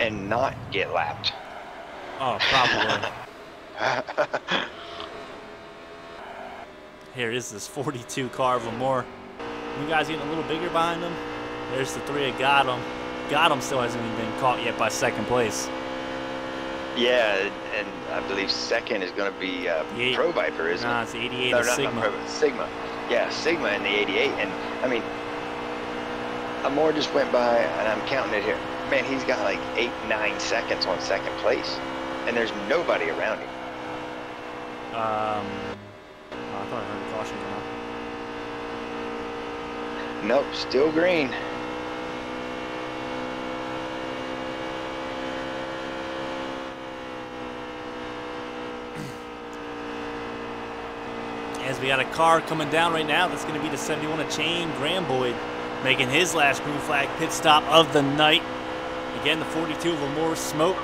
and not get lapped. Oh, probably. Here is this 42 car of Moore. You guys getting a little bigger behind him? There's the 3 that got him. Got him still hasn't even been caught yet by second place. Yeah, and I believe second is going to be Pro Viper, isn't it? No, it's the 88 No, of Sigma. not Pro, Sigma. Yeah, Sigma in the 88. And, I mean, Amore just went by, and I'm counting it here. Man, he's got like 8-9 seconds on second place, and there's nobody around him. I thought I heard a caution come out. Nope, still green. As we got a car coming down right now, that's going to be the 71 of Chain Graham Boyd, making his last green flag pit stop of the night. Again, the 42 of Amore Smoke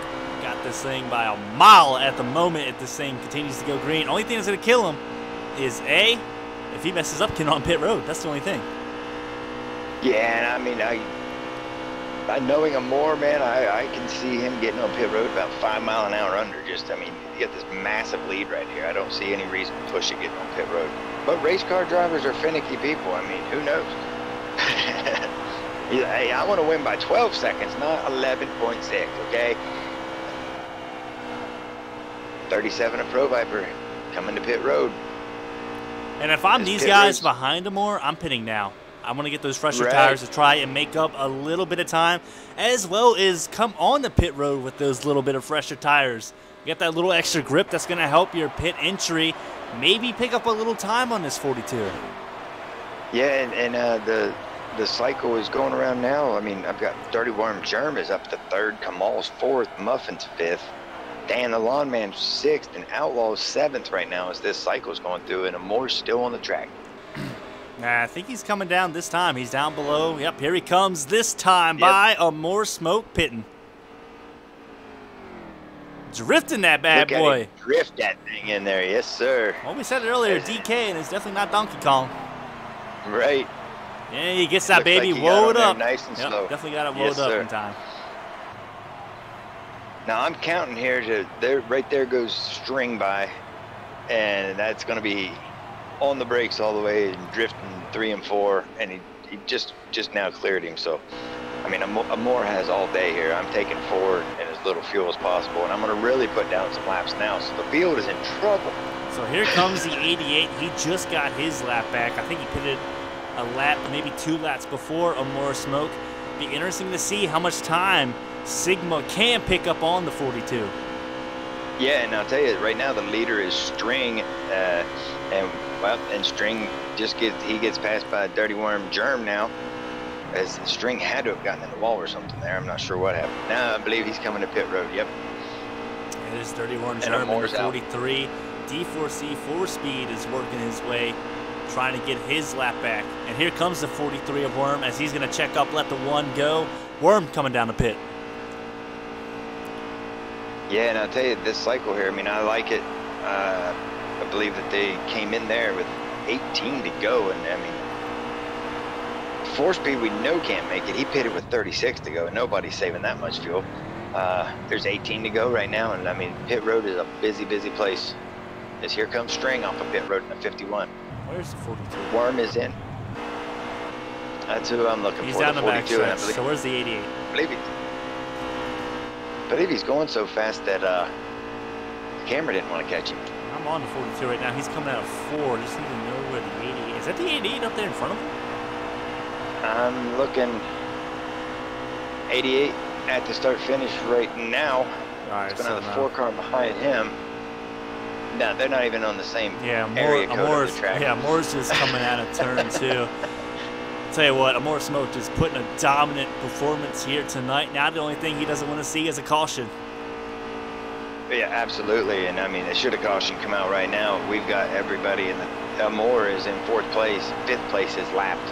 got this thing by a mile at the moment if this thing continues to go green. Only thing that's going to kill him is A, if he messes up getting on pit road. That's the only thing. Yeah, and I mean, by knowing Amore, man, I can see him getting on pit road about 5 mile an hour under. Just, I mean, you got this massive lead right here. I don't see any reason to push it getting on pit road. But race car drivers are finicky people. I mean, who knows? Hey, I want to win by 12 seconds, not 11.6, okay? 37 of Pro Viper coming to pit road. And if I'm these guys behind Amore, I'm pitting now. I'm going to get those fresher tires to try and make up a little bit of time, as well as come on the pit road with those little bit of fresher tires. Get that little extra grip that's going to help your pit entry maybe pick up a little time on this 42. Yeah, and the cycle is going around now. I mean, I've got Dirty Worm Germ is up to 3rd, Kamal's 4th, Muffin's 5th, Dan the Lawn Man's 6th, and Outlaw's 7th right now as this cycle's going through, and Amore's still on the track. I think he's coming down this time. He's down below. Yep, here he comes this time by Amore Smoke pitting. Drifting that bad boy. Drift that thing in there, yes, sir. Well, we said it earlier, DK, and it's definitely not Donkey Kong. Right. Yeah, he gets that baby woed up. Nice and slow. Definitely got it woed up in time. Now I'm counting here to there. Right there goes String by, and that's going to be on the brakes all the way and drifting 3 and 4, and he just now cleared him. So, I mean, Amore has all day here. I'm taking forward and as little fuel as possible, and I'm going to really put down some laps now. So the field is in trouble. So here comes the 88. He just got his lap back. I think he pitted a lap, maybe 2 laps before Amore Smoke. Be interesting to see how much time Sigma can pick up on the 42. Yeah, and I'll tell you, right now the leader is String, and String gets passed by Dirty Worm Germ now, as String had to have gotten in the wall or something there. I'm not sure what happened. Now I believe he's coming to pit road. Yep. It is Dirty Worm Germ in the 43. Out. D4C 4-speed is working his way, trying to get his lap back. And here comes the 43 of Worm as he's going to check up, let the 1 go. Worm coming down the pit. Yeah, and I'll tell you, this cycle here, I mean, I like it. I believe that they came in there with 18 to go, and I mean, 4-speed we know can't make it. He pitted with 36 to go, and nobody's saving that much fuel. There's 18 to go right now, and I mean, pit road is a busy, busy place. As here comes String off of pit road in the 51. Where's the 42? Worm is in. That's who I'm looking for. He's down the back stretch. So where's the 88? I believe he's going so fast that the camera didn't want to catch him. I'm on the 42 right now. He's coming out of 4. Just need to know where the 88 is. That the 88 up there in front of him? I'm looking 88 at the start finish right now. All right, it's going to have the 4 car behind him. No, they're not even on the same area code of the track. Yeah, Moore's just coming out of turn 2. Tell you what, Amore Smoke just putting a dominant performance here tonight. Now the only thing he doesn't want to see is a caution. Yeah, absolutely. And I mean, it should a caution come out right now. We've got everybody in the Amore is in 4th place. 5th place is lapped.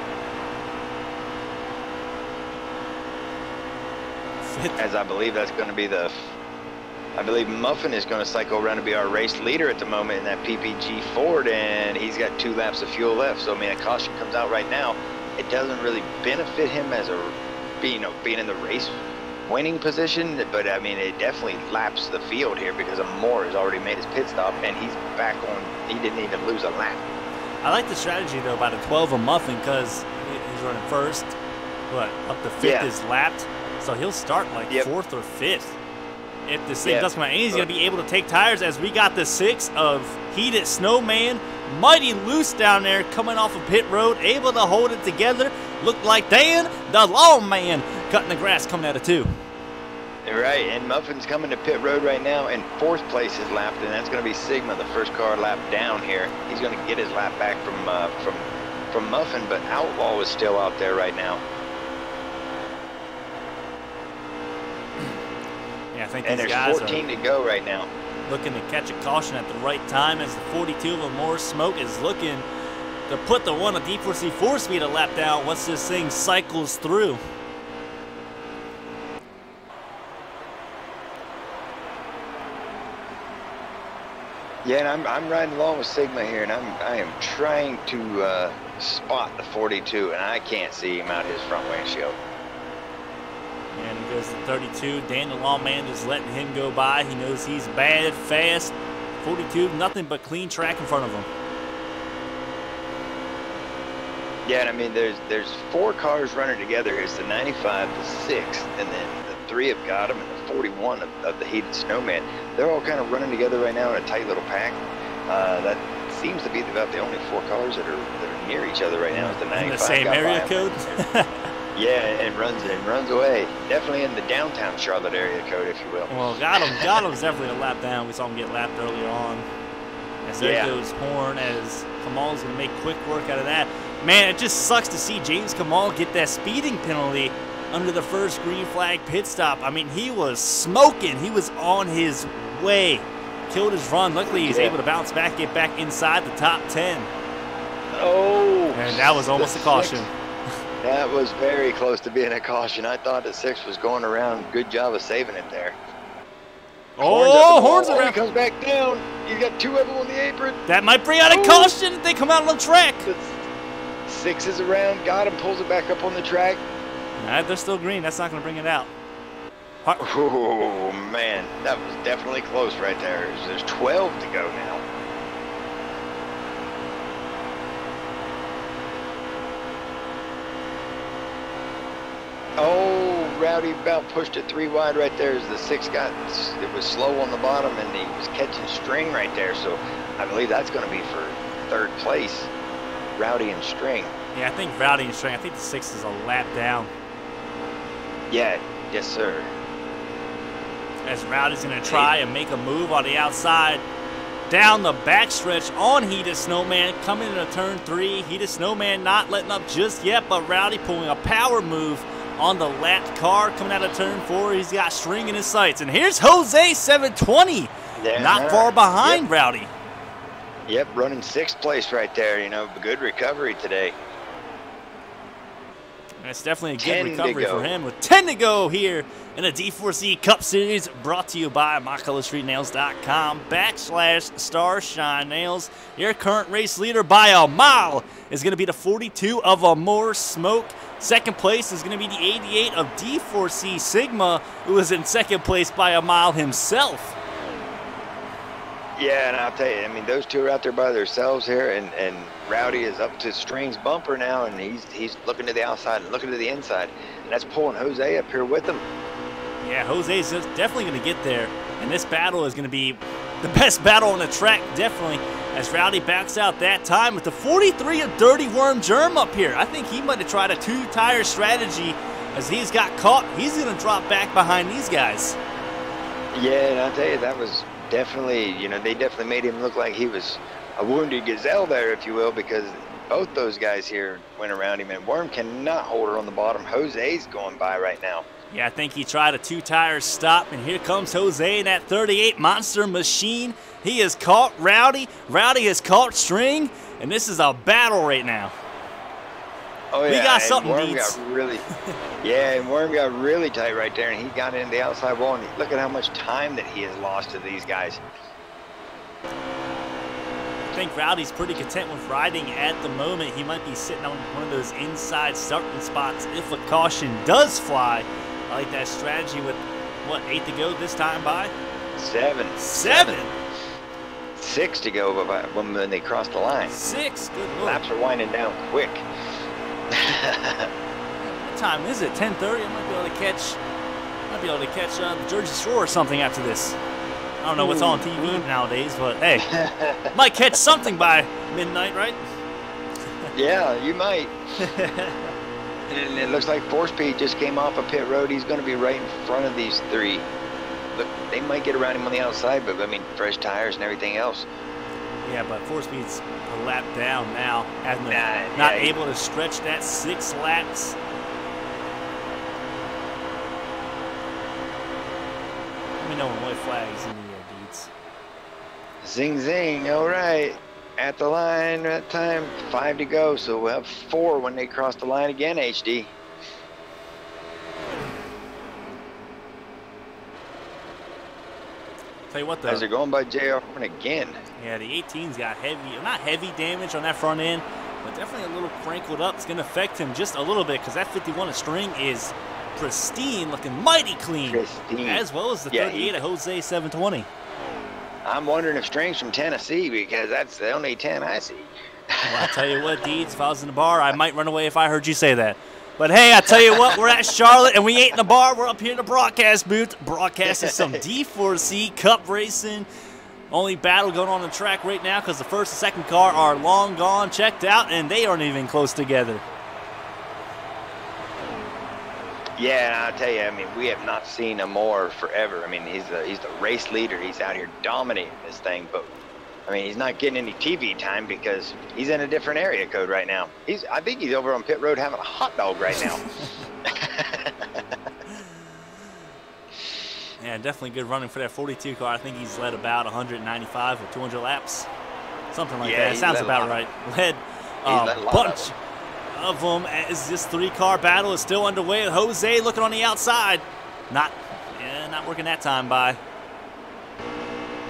As I believe that's going to be I believe Muffin is going to cycle around to be our race leader at the moment in that PPG Ford, and he's got 2 laps of fuel left. So I mean, a caution comes out right now. It doesn't really benefit him as being in the race winning position, but I mean, it definitely laps the field here because Amore has already made his pit stop and he's back on. He didn't even lose a lap. I like the strategy though by the 12 of Muffin, because he's running first, but up to 5th is lapped, so he'll start like 4th or 5th. If this thing does come out, and he's going to be able to take tires, as we got the 6 of Heated Snowman, mighty loose down there, coming off of pit road, able to hold it together. Looked like Dan, the lawn man, cutting the grass coming out of 2. Right, and Muffin's coming to pit road right now, and 4th place is lapped, and that's going to be Sigma, the first car lap down here. He's going to get his lap back from Muffin, but Outlaw is still out there right now. Yeah, I think and these there's guys 14 to go right now. Looking to catch a caution at the right time, as the 42 of Amore Smoke is looking to put the one of D4C 4-speed a lap down once this thing cycles through. Yeah, and I'm riding along with Sigma here, and I am trying to spot the 42, and I can't see him out his front windshield. And he goes to 32. Dan the lawman is letting him go by. He knows he's bad, fast. 42, nothing but clean track in front of him. Yeah, and I mean, there's 4 cars running together. Here's the 95, the 6, and then the 3 of Gotham, and the 41 of the Heated Snowman. They're all kind of running together right now in a tight little pack. That seems to be about the only 4 cars that are near each other right now. Is the 95 in the same area code. Yeah, and runs away. Definitely in the downtown Charlotte area code, if you will. Well, Gotham's definitely a lap down. We saw him get lapped earlier on. As there goes Horn, as Kamal's going to make quick work out of that. Man, it just sucks to see James Kamal get that speeding penalty under the first green flag pit stop. I mean, he was smoking. He was on his way. Killed his run. Luckily, he's able to bounce back, get back inside the top 10. Oh. And that was almost a caution. That was very close to being a caution. I thought the 6 was going around. Good job of saving it there. Oh, Horns around. He comes back down. You got 2 of them on the apron. That might bring out a caution if they come out on the track. 6 is around. Got him. Pulls it back up on the track. All right, they're still green. That's not going to bring it out. Oh, man. That was definitely close right there. There's 12 to go now. Oh, Rowdy about pushed it 3 wide right there as the 6 it was slow on the bottom, and he was catching string right there. So I believe that's going to be for 3rd place, Rowdy and String. Yeah, I think Rowdy and String. I think the 6 is a lap down. Yeah, yes, sir. As Rowdy's going to try and make a move on the outside. Down the backstretch on Heated Snowman, coming into turn 3. Heated Snowman not letting up just yet, but Rowdy pulling a power move on the lapped car coming out of turn 4. He's got String in his sights. And here's Jose 720. Not far behind Rowdy. Yep, running 6th place right there. You know, good recovery today. That's definitely a good recovery for him with 10 to go here in the D4C Cup Series, brought to you by MyColorStreetNails.com/Starshine Nails. Your current race leader by a mile is going to be the 42 of Amore Smoke. 2nd place is going to be the 88 of D4C Sigma, who is in 2nd place by a mile himself. Yeah, and I'll tell you, I mean, those 2 are out there by themselves here, and Rowdy is up to String's bumper now, and he's looking to the outside and looking to the inside, and that's pulling Jose up here with him. Yeah, Jose's definitely going to get there, and this battle is going to be the best battle on the track, definitely, as Rowdy backs out that time with the 43 of Dirty Worm Germ up here. I think he might have tried a 2-tire strategy. As he's got caught, he's going to drop back behind these guys. Yeah, and I'll tell you, that was definitely, you know, they definitely made him look like he was a wounded gazelle there, if you will, because Both those guys here went around him, and Worm cannot hold her on the bottom. Jose's going by right now. Yeah, I think he tried a two-tire stop, and here comes Jose in that 38 Monster Machine. He has caught Rowdy. Rowdy has caught String, and this is a battle right now. Oh, yeah. We got something, Worm Beats. got really, yeah, and Worm got really tight right there, and he got into the outside wall, and look at how much time that he has lost to these guys. I think Rowdy's pretty content with riding at the moment. He might be sitting on one of those inside starting spots if a caution does fly. I like that strategy with, what, 8 to go this time by? 7. 6 to go when they cross the line. 6? Good lord. Laps are winding down quick. What time is it? 10:30? I might be able to catch the Jersey Shore or something after this. I don't know what's on TV nowadays, but hey, might catch something by midnight, right? Yeah, you might. And it looks like 4-Speed just came off a pit road. He's going to be right in front of these 3. Look, they might get around him on the outside, but I mean, fresh tires and everything else. Yeah, but 4-Speed's a lap down now, not able to stretch that 6 laps. Let me know when white flag's in the air, Beats. Zing, zing. All right. At the line, that time, 5 to go. So we'll have 4 when they cross the line again, HD. Tell you what, though. As they're going by JR again. Yeah, the 18's got not heavy damage on that front end, but definitely a little crinkled up. It's going to affect him just a little bit because that 51 of String is pristine, looking mighty clean. Pristine. As well as the 38 of Jose 720. I'm wondering if String's from Tennessee because that's the only 10 I see. Well, I tell you what, Deeds, if I was in the bar, I might run away if I heard you say that. But hey, I tell you what, we're at Charlotte, and we ain't in the bar. We're up here in the broadcast booth, broadcasting some D4C Cup racing. Only battle going on the track right now because the first and second car are long gone, checked out, and they aren't even close together. Yeah, and I'll tell you, I mean, we have not seen him more forever. I mean, he's the race leader. He's out here dominating this thing, but I mean, he's not getting any TV time because he's in a different area code right now. I think he's over on pit road having a hot dog right now. Yeah, definitely good running for that 42 car. I think he's led about 195 or 200 laps, something like that. Sounds about right. Led a bunch of them as this 3-car battle is still underway. Jose looking on the outside, not working that time by.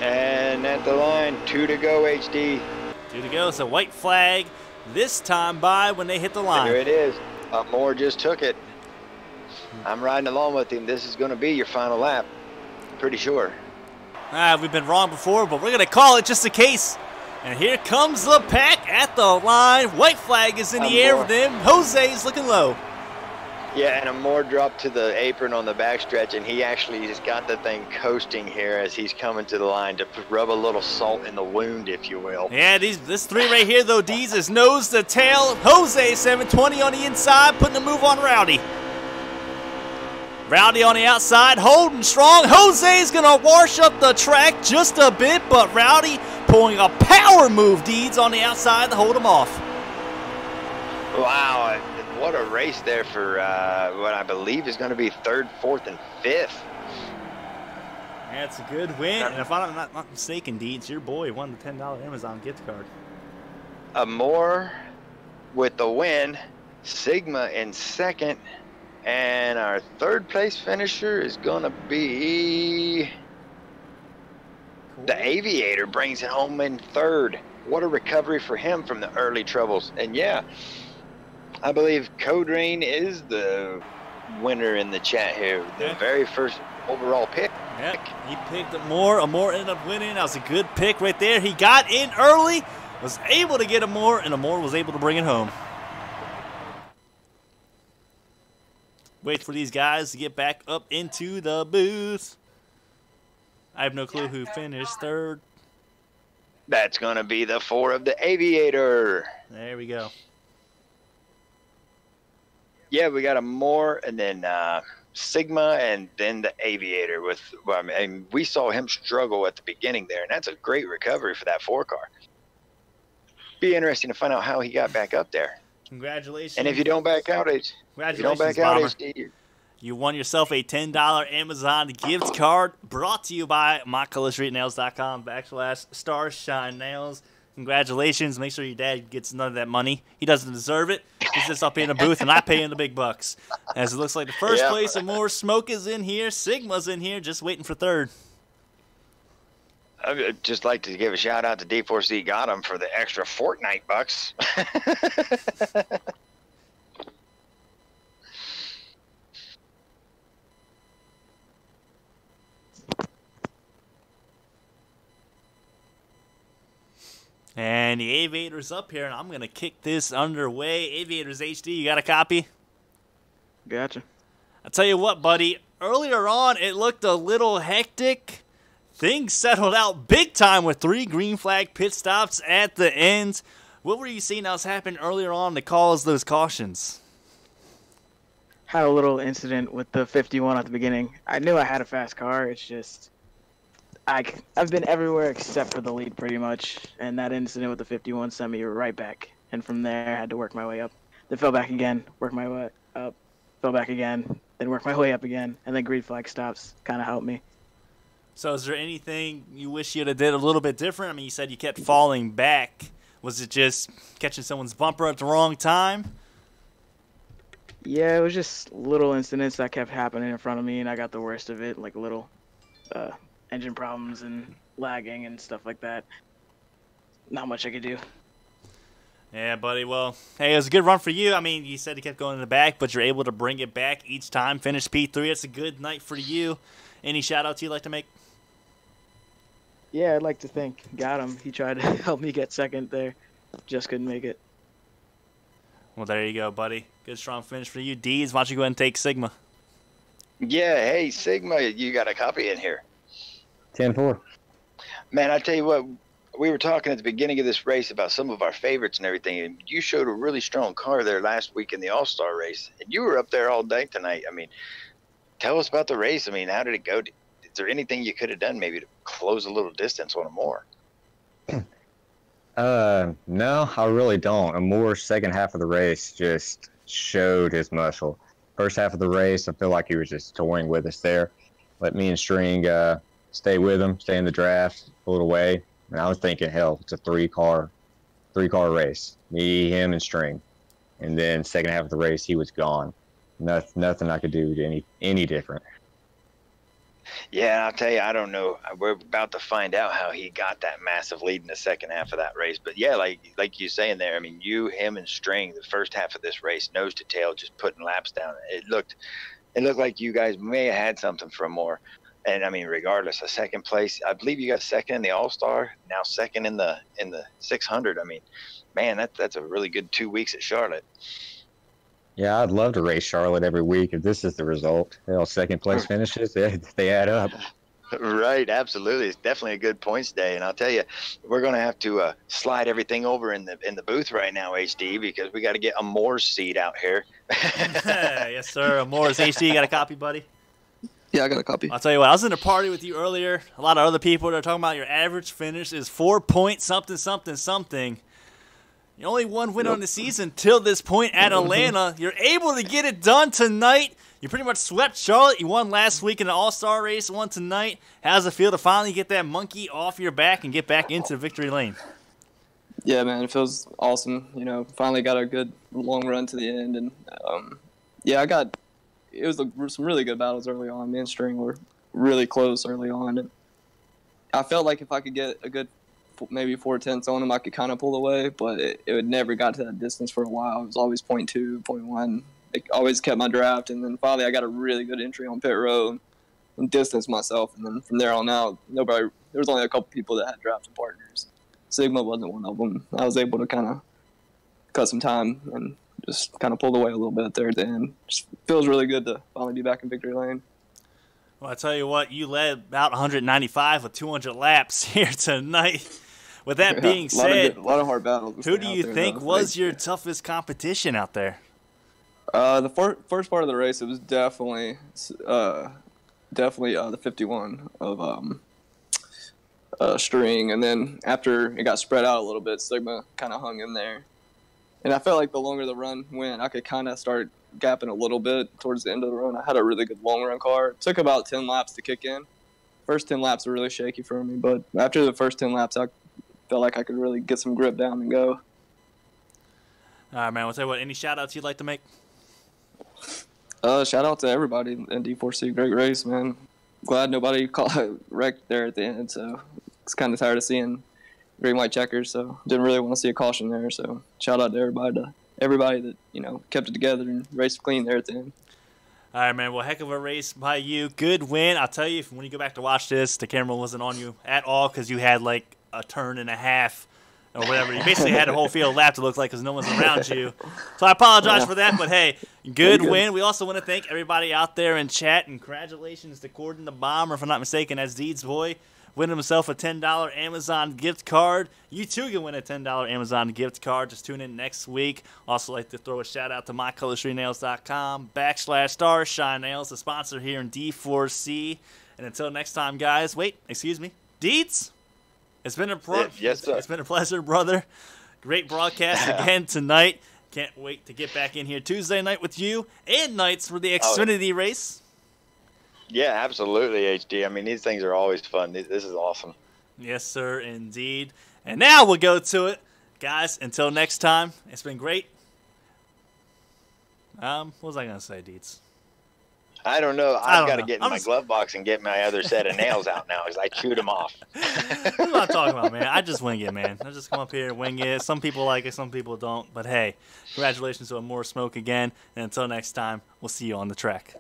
And at the line, 2 to go, HD. 2 to go, so white flag this time by when they hit the line. There it is. Moore just took it. I'm riding along with him. This is going to be your final lap. Pretty sure. We've been wrong before, but we're going to call it just in case. And here comes the pack at the line. White flag is in the air with them. Jose's looking low. Yeah, and a Moore dropped to the apron on the backstretch, and he actually just got the thing coasting here as he's coming to the line to rub a little salt in the wound, if you will. Yeah, this 3 right here, though, Dees, is nose to tail. Jose 720 on the inside, putting a move on Rowdy. Rowdy on the outside, holding strong. Jose's going to wash up the track just a bit, but Rowdy pulling a power move, Deeds, on the outside to hold him off. Wow, what a race there for what I believe is going to be 3rd, 4th, and 5th. That's a good win. And if I'm not mistaken, Deeds, your boy won the $10 Amazon gift card. Moore with the win, Sigma in 2nd, and our 3rd place finisher is going to be the Aviator. Brings it home in 3rd. What a recovery for him from the early troubles. And yeah, I believe Code Rain is the winner in the chat here. The very first overall pick. Yep, he picked Moore. Moore ended up winning. That was a good pick right there. He got in early, was able to get a Moore, and Moore was able to bring it home. Wait for these guys to get back up into the booth. I have no clue who finished 3rd. That's going to be the 4 of the Aviator. There we go. Yeah, we got a Moore and then Sigma and then the Aviator. And we saw him struggle at the beginning there, and that's a great recovery for that 4 car. be interesting to find out how he got back up there. Congratulations. And if you don't back out, Bomber. HD, You won yourself a $10 Amazon gift card brought to you by mycolorstreetnails.com/StarsShineNails. Congratulations. Make sure your dad gets none of that money. He doesn't deserve it. He's just up here in the booth, and I pay him the big bucks. As it looks like the first place and more smoke is in here. Sigma's in here, just waiting for third. I'd just like to give a shout out to D4C Got him for the extra Fortnite bucks. And the Aviator's up here, and I'm going to kick this underway. Aviators HD, you got a copy? Gotcha. I'll tell you what, buddy. Earlier on, it looked a little hectic. Things settled out big time with 3 green flag pit stops at the end. What were you seeing that was happening earlier on to cause those cautions? Had a little incident with the 51 at the beginning. I knew I had a fast car. It's just I've been everywhere except for the lead pretty much, and that incident with the 51 sent me right back. And from there, I had to work my way up. Then fell back again, work my way up, fell back again, then work my way up again, and then green flag stops kind of helped me. So is there anything you wish you'd have did a little bit different? I mean, you said you kept falling back. Was it just catching someone's bumper at the wrong time? Yeah, it was just little incidents that kept happening in front of me, and I got the worst of it, like little engine problems and lagging and stuff like that. Not much I could do. Yeah, buddy. Well, hey, it was a good run for you. I mean, you said you kept going in the back, but you're able to bring it back each time. Finish P3. It's a good night for you. Any shout-outs you'd like to make? Yeah, I'd like to thank Got him. He tried to help me get second there. Just couldn't make it. Well, there you go, buddy. Good, strong finish for you. Dees, why don't you go ahead and take Sigma? Yeah, hey, Sigma, you got a copy in here. 10-4. Man, I tell you what, we were talking at the beginning of this race about some of our favorites and everything, and you showed a really strong car there last week in the All-Star race, and you were up there all day tonight. I mean, tell us about the race. I mean, how did it go? Is there anything you could have done maybe to close a little distance on them more? No, I really don't. Moore's second half of the race just showed his muscle. First half of the race, I feel like he was just toying with us there. Let me and String stay with him, stay in the draft, pull it away. And I was thinking, hell, it's a three-car race. Me, him, and String. And then second half of the race, he was gone. Nothing I could do to any different. Yeah, I'll tell you, I don't know. We're about to find out how he got that massive lead in the second half of that race. But yeah, like you saying there, I mean, you, him, and String, the first half of this race, nose to tail, just putting laps down. It looked like you guys may have had something for more. And I mean, regardless, a second place, I believe you got second in the All-Star, now second in the 600. I mean, man, that's a really good 2 weeks at Charlotte. Yeah, I'd love to race Charlotte every week if this is the result. Second place finishes, they add up. Right, absolutely. It's definitely a good points day. And I'll tell you, we're going to have to slide everything over in the booth right now, HD, because we got to get a Moore's seat out here. Yes, sir. Moore's HD, you got a copy, buddy? Yeah, I got a copy. I'll tell you what, I was in a party with you earlier. A lot of other people that are talking about your average finish is 4 point something, something, something. You only one win on the season till this point at Atlanta. You're able to get it done tonight. You pretty much swept Charlotte. You won last week in the All-Star race, won tonight. How's it feel to finally get that monkey off your back and get back into victory lane? Yeah, man, it feels awesome. You know, finally got a good long run to the end. And, it was some really good battles early on. Me and String were really close early on. And I felt like if I could get a good maybe 4/10 on him, I could kind of pull away, but it would never got to that distance for a while. It was always 0.2, 0.1. It always kept my draft, and then finally I got a really good entry on pit road and distanced myself. And then from there on out, there was only a couple people that had drafted partners. Sigma wasn't one of them. I was able to kind of cut some time and just kind of pulled away a little bit there at the end. Just feels really good to finally be back in victory lane. Well, I tell you what, you led about 195 with 200 laps here tonight. With that being said, a lot of hard battles. Who do you think was your toughest competition out there? The first part of the race, it was definitely the 51 of string, and then after it got spread out a little bit, Sigma kind of hung in there. And I felt like the longer the run went, I could kind of start gapping a little bit towards the end of the run. I had a really good long run car. It took about 10 laps to kick in. First 10 laps were really shaky for me, but after the first 10 laps, I felt like I could really get some grip down and go. All right, man. I'll tell you what, any shout-outs you'd like to make? Shout out to everybody in D4C. Great race, man. Glad nobody wrecked there at the end, so it's kind of tired of seeing green white checkers, so didn't really want to see a caution there. So shout out to everybody that, you know, kept it together and raced clean there at the end. All right, man. Well, heck of a race by you. Good win. I'll tell you, when you go back to watch this, the camera wasn't on you at all because you had like a turn and a half or whatever. You basically had a whole field lap to look like because no one's around you. So I apologize for that, but hey, good win. We also want to thank everybody out there in chat, and congratulations to Gordon the Bomber, if I'm not mistaken, as Deed's boy, winning himself a $10 Amazon gift card. You too can win a $10 Amazon gift card. Just tune in next week. Also like to throw a shout out to mycolorstreetnails.com /Starshine Nails, the sponsor here in D4C. And until next time, guys. Wait, excuse me. Deeds? It's been a Yes, sir. It's been a pleasure, brother. Great broadcast again tonight. Can't wait to get back in here Tuesday night with you and nights for the Xfinity race. Yeah, absolutely, HD. I mean, these things are always fun. This is awesome. Yes, sir, indeed. And now we'll go to it. Guys, until next time, it's been great. What was I going to say, Deeds? I don't know. I've got to get in my just... glove box and get my other set of nails out now because I chewed them off. What am I talking about, man? I just wing it, man. I just come up here and wing it. Some people like it, some people don't. But, hey, congratulations on more smoke again. And until next time, we'll see you on the track.